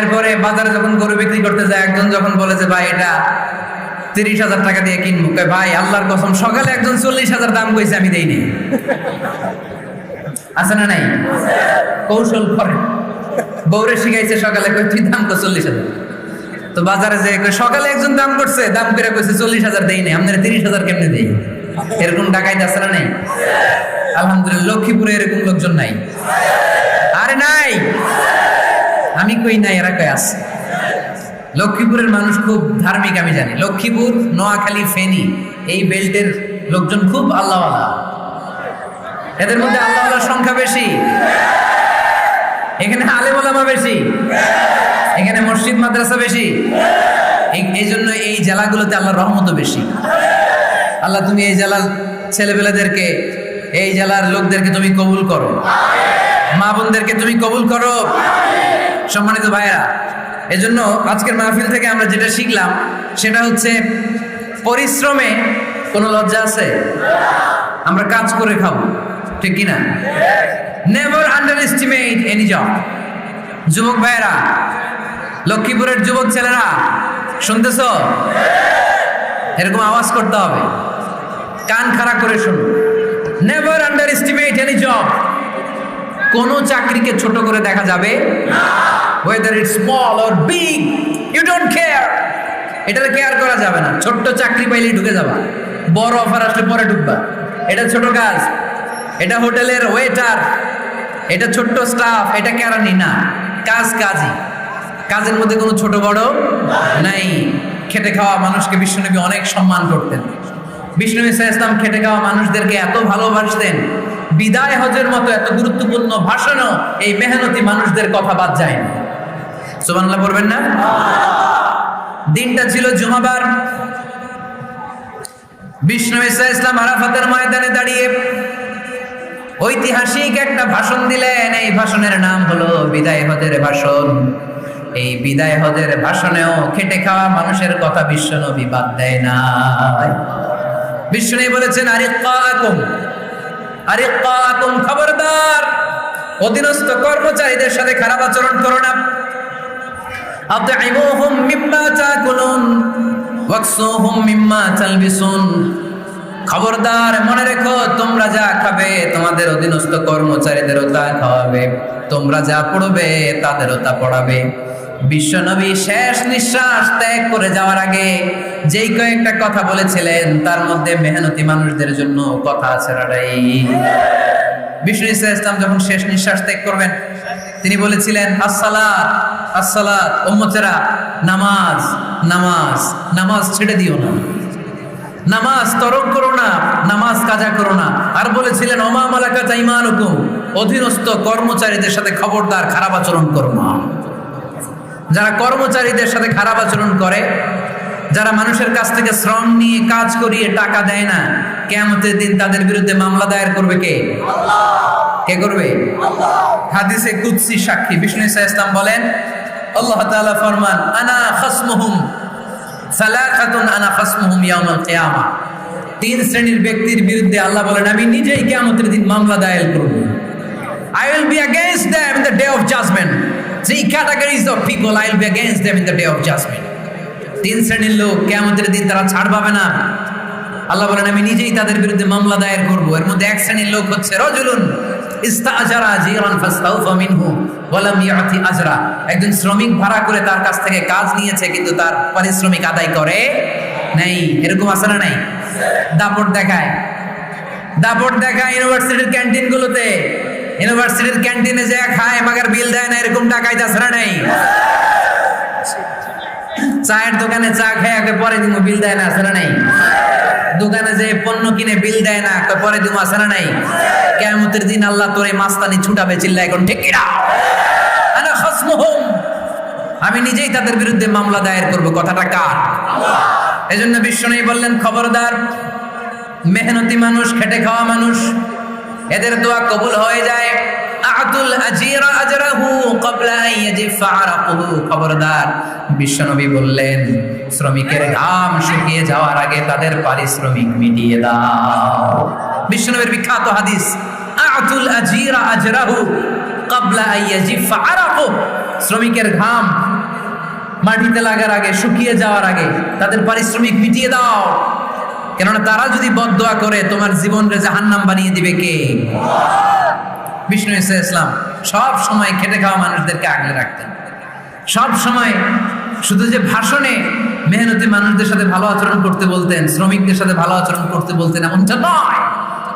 এরপরে বাজারে যখন গরু বিক্রি করতে যায়, একজন যখন বলে যে ভাই এটা 30,000 টাকা দিয়ে কিনবো, ভাই আল্লাহর কসম সকালে একজন 40,000 দাম কইছে, আমি দেইনি। আছে না নাই? কৌশল করে বউরে শিখাইছে, সকালে কই তুই দাম কর 40,000। তো বাজারে যে সকালে একজন দাম করছে, দাম করে কইছে 40,000 দেই নাই, আপনারা 30,000 কেমনে দেই? এরকম ডাকাইতে আছে না নাই? আলহামদুলিল্লাহ, লক্ষ্মীপুরে এরকম লোকজন নাই। আরে নাই, আমি কই নাই, এরা কই আছে। লক্ষ্মীপুরের মানুষ খুব ধার্মিক, আমি জানি। লক্ষ্মীপুর, নোয়াখালী, ফেনী, এই বেল্টের লোকজন খুব আল্লাহওয়ালা। এদের মধ্যে আল্লাহওয়ালার সংখ্যা বেশি। এখানে আলেম ওলামা বেশি, এখানে মসজিদ মাদ্রাসা বেশি। এই জন্য এই জেলাগুলোতে আল্লাহর রহমতও বেশি। আল্লাহ, তুমি এই জেলার ছেলেপেলেদেরকে, এই জেলার লোকদেরকে তুমি কবুল করো, মা বোনদেরকে তুমি কবুল করো। সম্মানিত ভাইরা, এজন্য আজকের মাহফিল থেকে আমরা যেটা শিখলাম সেটা হচ্ছে, পরিশ্রমে কোনো লজ্জা আছে? আমরা কাজ করে খাবো, ঠিক কিনা? Never under estimate any job. যুবক ভাইরা, লক্ষ্মীপুরের যুবক ছেলেরা, শুনতেছ? এরকম আওয়াজ করতে হবে, কান খাড়া করে শুনো। Never under estimate any job. কোনো চাকরিকে ছোট করে দেখা যাবে না। whether it's small or big, you don't care. এটা কেয়ার করা যাবে না। ছোট্ট চাকরি পাইলেই ঢুকে যাবা, বড় অফার আসলে পরে ঢুকবা। এটা ছোট কাজ, এটা হোটেলের ওয়েটার, এটা ছোট্ট স্টাফ, এটা কেরানি না। কাজ কাজই, কাজের মধ্যে কোনো ছোট বড় নাই। খেটে খাওয়া মানুষকে বিশ্বনবী অনেক সম্মান করতেন। বিষ্ণু ইসলাম খেটে খাওয়া মানুষদেরকে এত ভালোবাসতেন, বিদায় হজের মতো এত গুরুত্বপূর্ণ ভাষণও এই মেহনতি মানুষদের কথা বাদ যায় না। সুবহানাল্লাহ পড়বেন না? দিনটা ছিল জুমাবার। বিষ্ণু ইসলাম আরাফাতের ময়দানে দাঁড়িয়ে ঐতিহাসিক একটা ভাষণ দিলেন। এই ভাষণের নাম হলো বিদায় হজের ভাষণ। এই বিদায় হজের ভাষণেও খেটে খাওয়া মানুষের কথা বিশ্বনবী বাদ দেয় না। বিশ্বনবী বলেছেন, আরিক্কাকুম, খবরদার, অধীনস্থ কর্মচারীদের সাথে খারাপ আচরণ করো না। আতঈমুহুম মিম্মা তাকুলুন ওয়াকসুহুম মিম্মা তালবিসুন। খবরদার, মনে রেখো, তোমরা যা খাবে তোমাদের অধীনস্থ কর্মচারীদেরও তা খাওয়াবে, তোমরা যা পড়বে তাদেরও তা পড়াবে। বিশ্বনবী শেষ নিঃশ্বাস ত্যাগ করে যাওয়ার আগে যেই কয়েকটা কথা বলেছিলেন, তার মধ্যে মেহনতি মানুষদের জন্য কথা আছে। বিষ্ণু ইসলাম যখন শেষ নিঃশ্বাস ত্যাগ করবেন, তিনি বলেছিলেন, আসসালাত আসসালাত, উম্মতেরা, নামাজ নামাজ নামাজ ছেড়ে দিও না, নামাজ তরক করো না, নামাজ কাজা করো না। আর বলেছিলেন, ওমা মালাকাত আইমানুকুম, অধীনস্থ কর্মচারীদের সাথে খবরদার খারাপ আচরণ করো না। যারা কর্মচারীদের সাথে খারাপ আচরণ করে, যারা মানুষের কাছ থেকে শ্রম নিয়ে কাজ করিয়ে টাকা দেয় না, কিয়ামতের দিন তাদের বিরুদ্ধে মামলা দায়ের করবে কে? আল্লাহ। কে করবে? আল্লাহ। হাদিসে কুদসি সাক্ষী বিষ্ণু ইসলাম বলেন, আল্লাহ তাআলা ফরমান, আনা খাসমুহুম সালাসাতুন আনা খাসমুহুম ইয়াউমাল কিয়ামা। তিন শ্রেণীর ব্যক্তির বিরুদ্ধে আল্লাহ বলেন, আমি নিজেই কিয়ামতের দিন মামলা দায়ের করব। I will be against them in the day of judgment. Three categories of people I will be against them in the day of judgment. তিন শ্রেণীর লোক কিয়ামতের দিন তারা ছাড় পাবে না। আল্লাহ বলেন আমি নিজেই তাদের বিরুদ্ধে মামলা দায়ের করব। এর মধ্যে এক শ্রেণীর লোক হচ্ছে রাজুলুন ইস্তাআজারা জিরান ফাস্তাউফা মিনহু ওয়া লাম ইয়াতি আজরা। একজন শ্রমিক ভাড়া করে তার কাছ থেকে কাজ নিয়েছে কিন্তু তার পারিশ্রমিক আদায় করে নাই। এরকম আছে না নাই? দাপট দেখায় ইউনিভার্সিটির ক্যান্টিনগুলোতে। ইউনিভার্সিটির ক্যান্টিনে যে খায় মাগার বিল দেয় না, এরকম টাকাইতে আছে না নাই? চায়ের দোকানে চা খেয়ে আগে পরে দিব বিল দেয় না, আছে না নাই? দোকানে যে পণ্য কিনে বিল দেয় না, পরে দিব, আছে না নাই? কিয়ামতের দিন আল্লাহ তোরে মাস্তানি ছুটাবে, চিল্লা এখন ঠিক কিনা? আনা খাসমুহুম, আমি নিজেই তাদের বিরুদ্ধে মামলা দায়ের করব। কথাটা কার? এজন্য বিশ্বনবী বললেন খবরদার, মেহনতি মানুষ, খেটে খাওয়া মানুষ, এদের দোয়া কবুল হয়ে যায়। আতুল আজিরা আজরাহু ক্বাবলা আন ইয়াজিফা আরাকুহু। খবরদার, বিশ্বনবী বললেন শ্রমিকের ঘাম শুকিয়ে যাওয়ার আগে তাদের পারিশ্রমিক মিটিয়ে দাও। বিশ্বনবীর বিখ্যাত হাদিস, আতুল আজিরা আজরাহু ক্বাবলা আন ইয়াজিফা আরাকুহু। শ্রমিকের ঘাম মাটিতে লাগার আগে, শুকিয়ে যাওয়ার আগে তাদের পারিশ্রমিক মিটিয়ে দাও। কেননা তারা যদি বদদোয়া করে তোমার জীবনকে জাহান্নাম বানিয়ে দিবে কে? বিষ্ণু ইসলাম সব সময় খেটে খাওয়া মানুষদেরকে আগলে রাখতেন। সব সময় শুধু যে ভাষণে মেহনতি মানুষদের সাথে ভালো আচরণ করতে বলতেন, শ্রমিকদের সাথে ভালো আচরণ করতে বলতেন এমনটা নয়।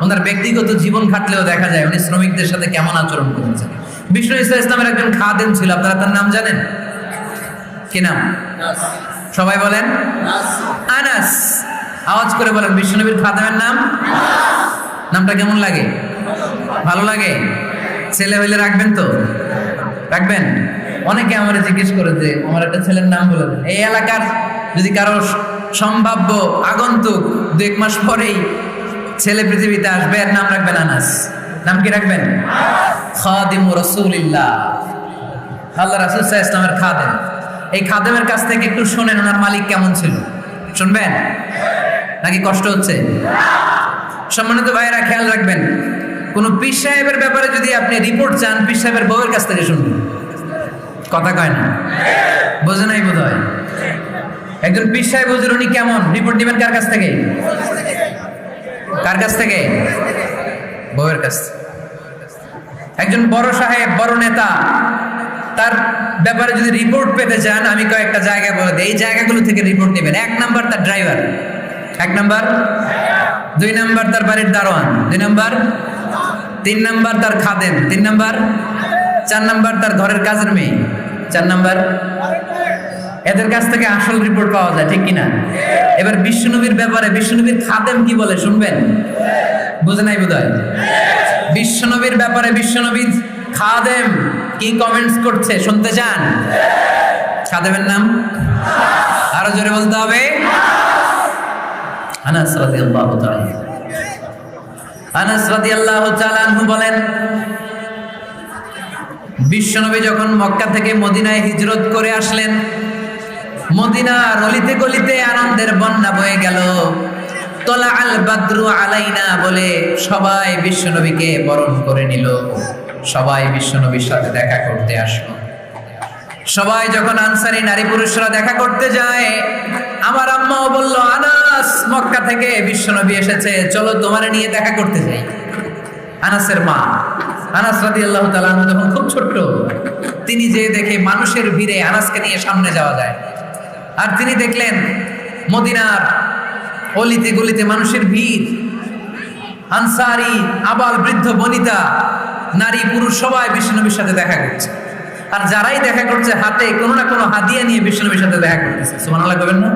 ওনার ব্যক্তিগত জীবন ঘাটলেও দেখা যায় উনি শ্রমিকদের সাথে কেমন আচরণ করেছেন। বিষ্ণু ইসলামের একজন খাদেম ছিল, আপনারা তার নাম জানেন? কি নাম? সবাই বলেন আনাস। আওয়াজ করে বলেন বিশ্বনবীর খাদেমের নাম। নামটা কেমন লাগে? ভালো লাগে? ছেলে হইলে রাখবেন তো? রাখবেন? অনেকে আমার জিজ্ঞেস করে যে আমার একটা ছেলের নাম বলে দেন। এই এলাকার যদি কারো সম্ভাব্য আগন্তুক 2-1 মাস পরেই ছেলে পৃথিবীতে আসবে, এর নাম রাখবেন আনাস। নাম কি রাখবেন? খাদিমু রাসূলিল্লাহ, আল্লাহ রাসূল সাল্লাল্লাহু আলাইহি ওয়াসাল্লামের খাদেম। এই খাদেমের কাছ থেকে একটু শুনেন ওনার মালিক কেমন ছিল। শুনবেন নাকি কষ্ট হচ্ছে? সম্মানিত ভাইয়েরা খেয়াল রাখবেন, কোন পীর সাহেবের ব্যাপারে যদি আপনি রিপোর্ট চান, পীর সাহেবের বউয়ের কাছ থেকে শুনবেন। কথা কয় না? বোঝে নাই বোধ হয়। একজন পীর সাহেব হুজুর উনি কেমন, রিপোর্ট দিবেন কার কাছ থেকে? কার কাছ থেকে? বউয়ের কাছ থেকে। একজন বড় সাহেব, বড় নেতা, তার ব্যাপারে যদি রিপোর্ট পেতে চান, আমি কয়েকটা জায়গা বলে দিই, এই জায়গাগুলো থেকে রিপোর্ট নেবেন। 1 নাম্বার তার ড্রাইভার, 1 নাম্বার। 2 নাম্বার তার বাড়ির দারোয়ান, 2 নাম্বার। 3 নাম্বার তার খাদেম, 3 নাম্বার। 4 নাম্বার তার ঘরের কাজের মেয়ে, 4 নাম্বার। এদের কাছ থেকে আসল রিপোর্ট পাওয়া যায়, ঠিক কিনা? এবার বিশ্বনবীর ব্যাপারে বিশ্বনবীর খাদেম কি বলে শুনবেন? বুঝে নাই বোধহয়। বিশ্বনবীর ব্যাপারে বিশ্বনবীর খাদেম কি কমেন্টস করছে শুনতে চান? খাদেমের নাম আরো জোরে বলতে হবে। আনাস রাদিয়াল্লাহু তাআলা, আনাস রাদিয়াল্লাহু তাআলা আনহু বলেন, বিশ্বনবী যখন মক্কা থেকে মদিনায় হিজরত করে আসলেন, মদিনার অলিতে গলিতে আনন্দের বন্যা বয়ে গেল। তলা আল বাদরু আলাইনা বলে সবাই বিশ্বনবীকে বরণ করে নিল। সবাই বিশ্বনবীর সাথে দেখা করতে আসলো। সবাই যখন আনসারী নারী পুরুষরা দেখা করতে যায়, আমার আম্মাও বলল, আনাস মক্কা থেকে বিশ্বনবী এসেছে, চলো তোমারে নিয়ে দেখা করতে যাই। আনাসের মা, আনাস রাদিয়াল্লাহু তাআলা তখন খুব ছোট্ট, তিনি যে দেখে মানুষের ভিড়ে আনাসকে নিয়ে সামনে যাওয়া যায়। আর তিনি দেখলেন মদিনার অলিতে গলিতে মানুষের ভিড়, আনসারী আবাল বৃদ্ধ বনিতা নারী পুরুষ সবাই বিশ্বনবীর সাথে দেখা করছে। আর যারাই দেখা করছে হাতে কোনো না কোনো হাদিয়া নিয়ে বিশ্বনবীর সাথে দেখা করতেছে। সুবহানাল্লাহ কইবেন না?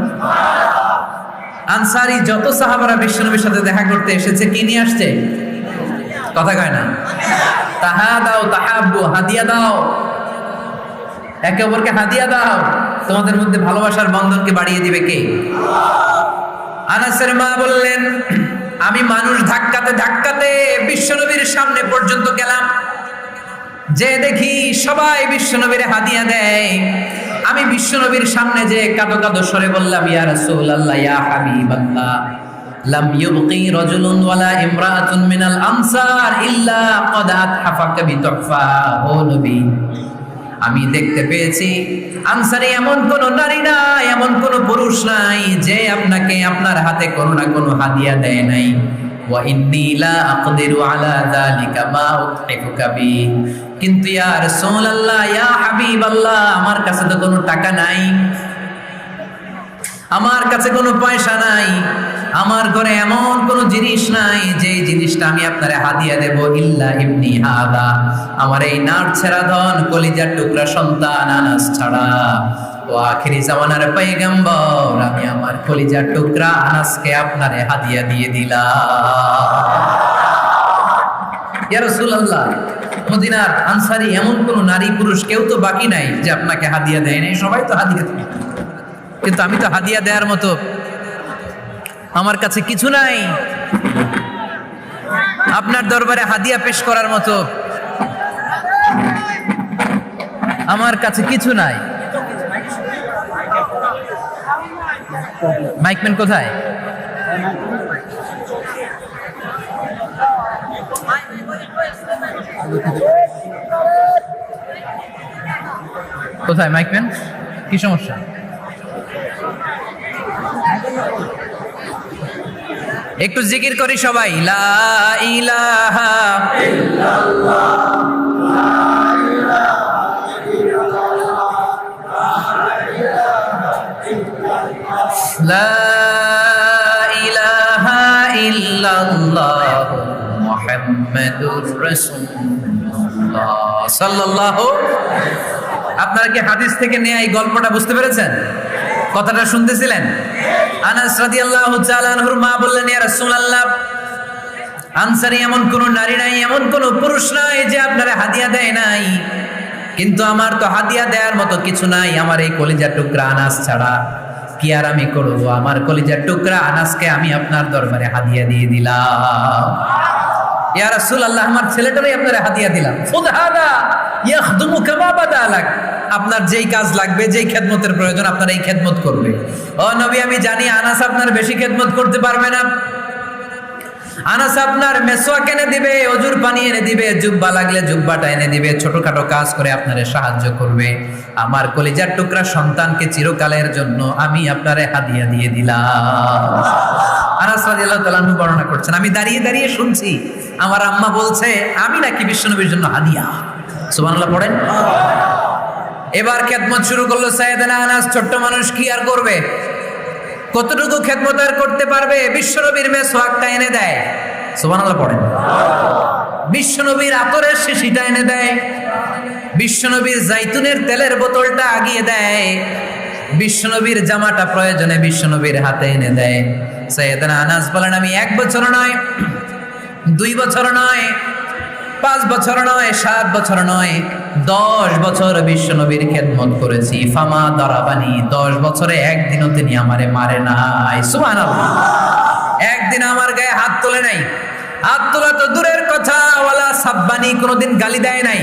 আনসারী যত সাহাবারা বিশ্বনবীর সাথে দেখা করতে এসেছে, কি নিয়ে আসছে? কথা কয় না? তাহাদাও তাহাব্বু, হাদিয়া দাও, একে অপরকে হাদিয়া দাও। তোমাদের মধ্যে ভালোবাসার বন্ধনকে বাড়িয়ে দিবে কে? আনাসের মা বললেন, আমি মানুষ ধাক্কাতে ধাক্কাতে বিশ্বনবীর সামনে পর্যন্ত গেলাম, যে দেখি সবাই বিশ্বনবীর হাদিয়া দেয়। আমি বিশ্বনবীর সামনে যে কাঁদো কাঁদো স্বরে বললাম, ইয়া রাসূলুল্লাহ, ইয়া হাবিবাল্লাহ, লাম ইউবকি রাজুলুন ওয়ালা ইমরাআতুন মিনাল আনসার ইল্লা ক্বাদ আতহাফাকা বিতুহফা। ও নবী, আমি দেখতে পেয়েছি আনসারে এমন কোন নারী নাই, এমন কোন পুরুষ নাই যে আপনাকে আপনার হাতে কোনো না কোনো হাদিয়া দেয় নাই। ওয়া ইন্নী লা আকদিরু আলা যালিকা মা উতহিফুকা বি। কিন্তু ইয়া রাসূলুল্লাহ, ইয়া হাবিবাল্লাহ, আমার কাছে তো কোনো টাকা নাই, আমার কাছে কোনো পয়সা নাই, আমার ঘরে এমন কোনো জিনিস নাই যে জিনিসটা আমি আপনারে হাদিয়া দেব। ইল্লা ইবনি হাদা, আমার এই নাড়ছেড়া ধন কলিজার টুকরা সন্তান আনাস ছাড়া। ও আখিরি জামানার পয়গম্বর, আমি আমার কলিজার টুকরা আনাসকে আপনারে হাদিয়া দিয়ে দিলাম। ইয়া রাসূলুল্লাহ, মদিনার আনসারী এমন কোনো নারী পুরুষ কেউ তো বাকি নাই যে আপনাকে হাদিয়া দেয় নাই, সবাই তো হাদিয়া দেয়, কিন্তু আমি তো হাদিয়া দেওয়ার মতো আমার কাছে কিছু নাই, আপনার দরবারে হাদিয়া পেশ করার মতো আমার কাছে কিছু নাই। মাইকম্যান কোথায়? কোথায় মাইকম্যান? কি সমস্যা? একটু জিকির করি সবাই, লা ইলাহা ইল্লাল্লাহ, লা ইলাহা ইল্লাল্লাহ মুহাম্মাদুর রাসূলুল্লাহ সাল্লাল্লাহু। আপনারা কি হাদিস থেকে নেয়া এই গল্পটা বুঝতে পেরেছেন? কথাটা শুনতেছিলেন? আনাস রাদিয়াল্লাহু তাআলা আনহুর মা বললেন, ইয়া রাসূলুল্লাহ, আনসারী এমন কোন নারী নাই, এমন কোন পুরুষ নাই যে আপনারে হাদিয়া দেয় নাই, কিন্তু আমার তো হাদিয়া দেওয়ার মতো কিছু নাই আমার এই কলিজার টুকরা আনাস ছাড়া। কি আর আমি করব? আমার কলিজার টুকরা আনাসকে আমি আপনার দরবারে হাদিয়া দিয়ে দিলাম। ইয়া রাসূলুল্লাহ, আমার ছেলেটারই আপনারে হাদিয়া দিলাম। ফুদহাদা ইয়াখদুমু কামা বাদালাক, আপনার যেই কাজ লাগবে, যেই খেদমতের প্রয়োজন আপনার এই খেদমত করবে। ও নবী, আমি জানি আনাস আপনার বেশি খেদমত করতে পারবে না। আনাস আপনার মেসওয়াক এনে দিবে, অজুর পানি এনে দিবে, জুব্বা লাগলে জুব্বাটা এনে দিবে, ছোটখাটো কাজ করে আপনারে সাহায্য করবে। আমার কলিজার টুকরা সন্তানকে চিরকালের জন্য আমি আপনারে হাদিয়া দিয়ে দিলাম। আনাস রাদিয়াল্লাহু তাআলা আনহু বর্ণনা করছেন, আমি দাঁড়িয়ে দাঁড়িয়ে শুনছি আমার আম্মা বলছে আমি নাকি বিশ্বনবীর জন্য হাদিয়া। সুবহানাল্লাহ পড়েন। এবার খেদমত শুরু করলো সাইয়েদনা আনাস। ছোট্ট মানুষ কি আর করবে, কতটুকু খেদমত আর করতে পারবে? বিশ্বনবীর মেসওয়াকটা এনে দেয়। সুবহানাল্লাহ পড়েন। বিশ্বনবীর আতরের শিশিটা এনে দেয়, বিশ্বনবীর জাইতুনের তেলের বোতলটা আগিয়ে দেয়, বিশ্বনবীর জামাটা প্রয়োজনে বিশ্বনবীর হাতে এনে দেয়। সাইয়েদনা আনাস বলেন, আমি 1 বছর নয়, 2 বছর নয়, 5 বছর নয়, 7 বছর নয়, 10 বছর বিশ্বনবীর খেদমত করেছি। ফামা দারাবানি, 10 বছরে একদিনও তিনি আমারে মারে নাই। সুবহানাল্লাহ। একদিন আমার গায়ে হাত তোলে নাই, হাত তোলা তো দূরের কথা, ওয়ালা সাব্বানি, কোনোদিন গালি দেয় নাই,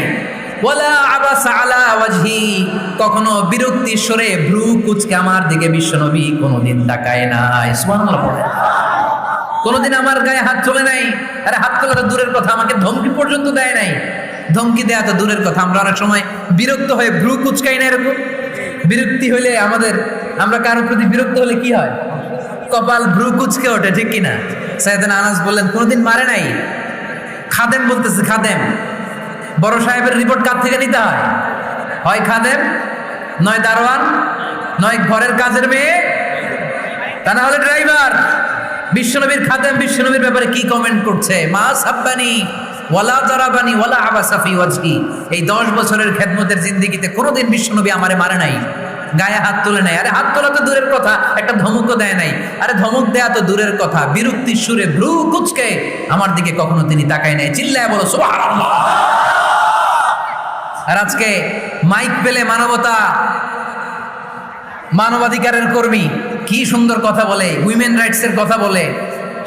ওয়ালা আবাসা আলা ওয়াজহি, কখনো বিরক্তি সরে ভ্রু কুচকে আমার দিকে বিশ্বনবী কোনোদিন তাকায় নাই। সুবহানাল্লাহ। কোনোদিন আমার গায়ে হাত তোলে নাই। আরে হাত তোলা তো দূরের কথা, আমাকে ধমকি পর্যন্ত দেয় নাই। ধমকি দেয়া তো দূরের কথা, আমরা অনেক সময় বিরক্ত হয়ে ভ্রু কুচকাই না, এরকম বিরক্তি হলে আমরা কারোর প্রতি বিরক্ত হলে কি হয়? কপাল ভ্রু কুচকে ওঠে, ঠিক কিনা? সাইয়েদনা আনাস বললেন, কোনোদিন মারে নাই। খাদেম বলতেছে, খাদেম, বড় সাহেবের রিপোর্ট কার থেকে নিতে হয়? হয় খাদেম, নয় দারোয়ান, নয় ঘরের কাজের মেয়ে, তা না হলে ড্রাইভার। বিশ্বনবীর খাদেম বিশ্বনবীর ব্যাপারে কি কমেন্ট করছে? মা সাব্বানি ওয়ালা দারাবানি ওয়ালা আবাসা ফি ওয়াজহি। এই 10 বছরের খেদমতের জিন্দেগিতে কোনোদিন বিশ্বনবী আমারে মারে নাই, গায়ে হাত তোলে নাই। আরে হাত তোলা তো দূরের কথা, একটা ধমকও দেয় নাই। আরে ধমক দেয়া তো দূরের কথা, বিরক্তির সুরে ভ্রু কুচকে আমার দিকে কখনো তিনি তাকায় নাই। চিল্লায় বলো সুবহানাল্লাহ। আর আজকে মাইক পেলে মানবতা, মানবাধিকারের কর্মী কি সুন্দর কথা বলে, উইমেন রাইটস এর কথা বলে,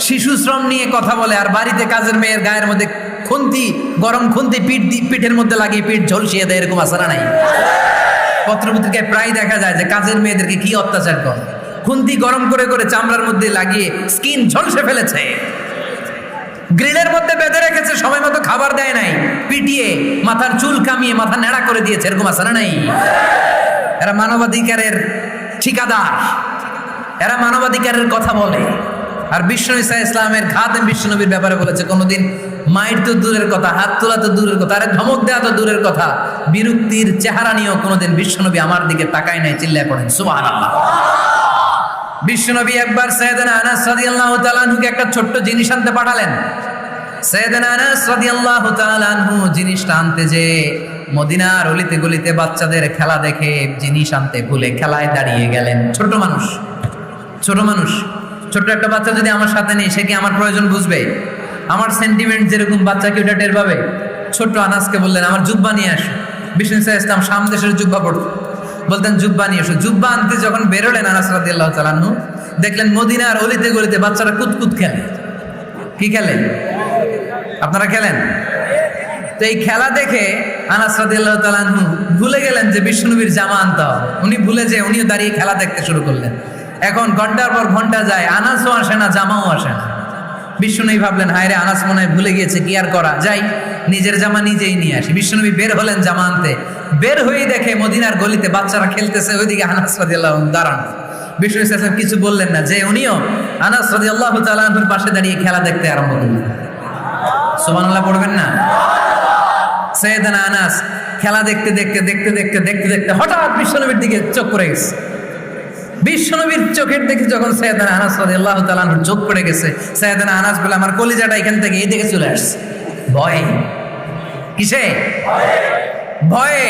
শিশু শ্রম নিয়ে কথা বলে, আর বাড়িতে কাজের মেয়ের গায়ের মধ্যে খুন্তি, গরম খুন্তি পিঠের মধ্যে লাগিয়ে পিঠ ঝলসিয়ে দেয়, এরকম আসারা নাই? পত্রপত্রিকায় প্রায় দেখা যায় যে কাজের মেয়েদেরকে কি অত্যাচার করে, খুন্তি গরম করে করে চামড়ার মধ্যে লাগিয়ে স্কিন ঝলসে ফেলেছে, গ্রিলের মধ্যে বেঁধে রেখেছে, সময় মতো খাবার দেয় নাই, পিটিয়ে মাথার চুল কামিয়ে মাথা নেড়া করে দিয়েছে, এরকম আছে না নাই? এরা মানবাধিকারের ঠিকাদার, এরা মানবাধিকারের কথা বলে। আর বিশ্বনবী সাল্লাল্লাহু আলাইহি ইসলামের খাদেম বিশ্বনবীর ব্যাপারে বলেছে, কোনোদিন মায়ের তো দূরের কথা, হাত তোলা তো দূরের কথা, আরে ধমক দেওয়া তো দূরের কথা, বিরক্তির চেহারা নিয়েও কোনোদিন বিশ্বনবী আমার দিকে তাকায় নাই। চিল্লায় পড়েন সুবহানাল্লাহ। বিশ্বনবী একবার সাইয়েদনা আনাস রাদিয়াল্লাহু তাআলা আনহুকে একটা ছোট্ট জিনিস আনতে পাঠালেন। সাইয়েদনা আনাস রাদিয়াল্লাহু তাআলা আনহু জিনিসটা আনতে যে মদিনার অলিতে গলিতে বাচ্চাদের খেলা দেখে জিনিস আনতে ভুলে খেলায় দাঁড়িয়ে গেলেন। ছোট মানুষ, ছোট্ট একটা বাচ্চা যদি আমার সাথে নেই, সে কি আমার প্রয়োজন বুঝবে? আমার সেন্টিমেন্ট যেরকম বাচ্চা কি ওটা টের পাবে? ছোট্ট আনাসকে বললেন, আমার জুব্বা নিয়ে আসো। বিষ্ণু সাল্লাল্লাহু আলাইহি ওয়াসাল্লাম শাম দেশের জুব্বা পড়তো, বলতেন জুব্বা নিয়ে এসো। জুব্বা আনতে যখন বেরোলেন আনাস রাদিয়াল্লাহু তাআলা আনহু, দেখলেন মদিনার অলিতে গলিতে বাচ্চারা কুতকুত খেলে। কি খেলে? আপনারা খেলেন? তো এই খেলা দেখে আনাস রাদিয়াল্লাহু তাআলা আনহু ভুলে গেলেন যে বিশ্বনবীর জামা আনতে হবে। উনি ভুলে যে উনিও দাঁড়িয়ে খেলা দেখতে শুরু করলেন। এখন ঘন্টার পর ঘন্টা যায়, আনাসও আসে না, জামাও আসে না। বিশ্বনবী ভাবলেন, হায় রে, আনাস মনে হয় ভুলে গিয়েছে, কি আর করা যাই, নিজের জামা নিজেই নিয়ে আসি। বিশ্বনবী বের হলেন জামা আনতে, বের হয়েই দেখে মদিনার গলিতে বাচ্চারা খেলতেছে, ওইদিকে আনাস রাদিয়াল্লাহু আনহু দাঁড়ান। বিশ্বনবী সাল্লাল্লাহু আলাইহি ওয়াসাল্লাম কিছু বললেন না, যে উনিও আনাস রাদিয়াল্লাহু তাআলা আনহুর পাশে দাঁড়িয়ে খেলা দেখতে আরম্ভ করলেন। সুবহানাল্লাহ পড়বেন না? সাইয়েদনা আনাস খেলা দেখতে দেখতে দেখতে দেখতে দেখতে দেখতে হঠাৎ বিশ্বনবীর দিকে চোখ পড়ে গেছে। বিশ্বনবীর চোখের দিকে যখন সাইয়েদনা আনাস রাদিয়াল্লাহু তাআলা আনহুর চোখ পড়ে গেছে, সাইয়েদনা আনাস বলে, আমার কলিজাটা এখান থেকে এই দিকে চলে আসছে। ভয়ে। কিসে? ভয়ে।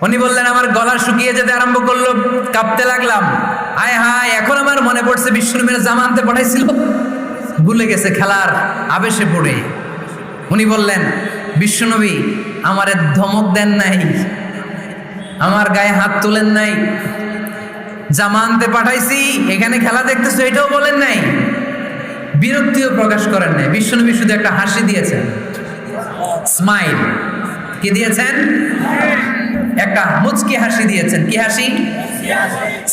উনি বললেন, আমার গলা শুকিয়ে যেতে আরম্ভ করলো, কাঁপতে লাগলাম। হায় হায়, এখন আমার মনে পড়ছে বিশ্বনবীর জামা আনতে পাঠাইছিল, ভুলে গেছে খেলার আবেশে পড়ে। উনি বললেন, বিশ্বনবী আমারে ধমক দেন নাই, আমার গায়ে হাত তোলেন নাই, জামা আনতে পাঠাইছি, এখানে খেলা দেখতেছো এটাও বলেন নাই, বিরক্তিও প্রকাশ করেন নাই। বিশ্বনবী শুধু একটা হাসি দিয়েছেন, স্মাইল। কি দিয়েছেন? একটা মুচকি হাসি দিয়েছেন। কি হাসি?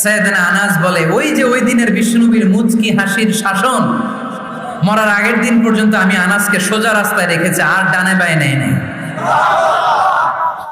সাইয়েদনা আনাস বলে, ওই যে ওই দিনের বিশ্বনবীর মুচকি হাসির শাসন মরার আগের দিন পর্যন্ত আমি আনাসকে সোজা রাস্তায় রেখেছি, আর ডানে বায়ে নেই নাই।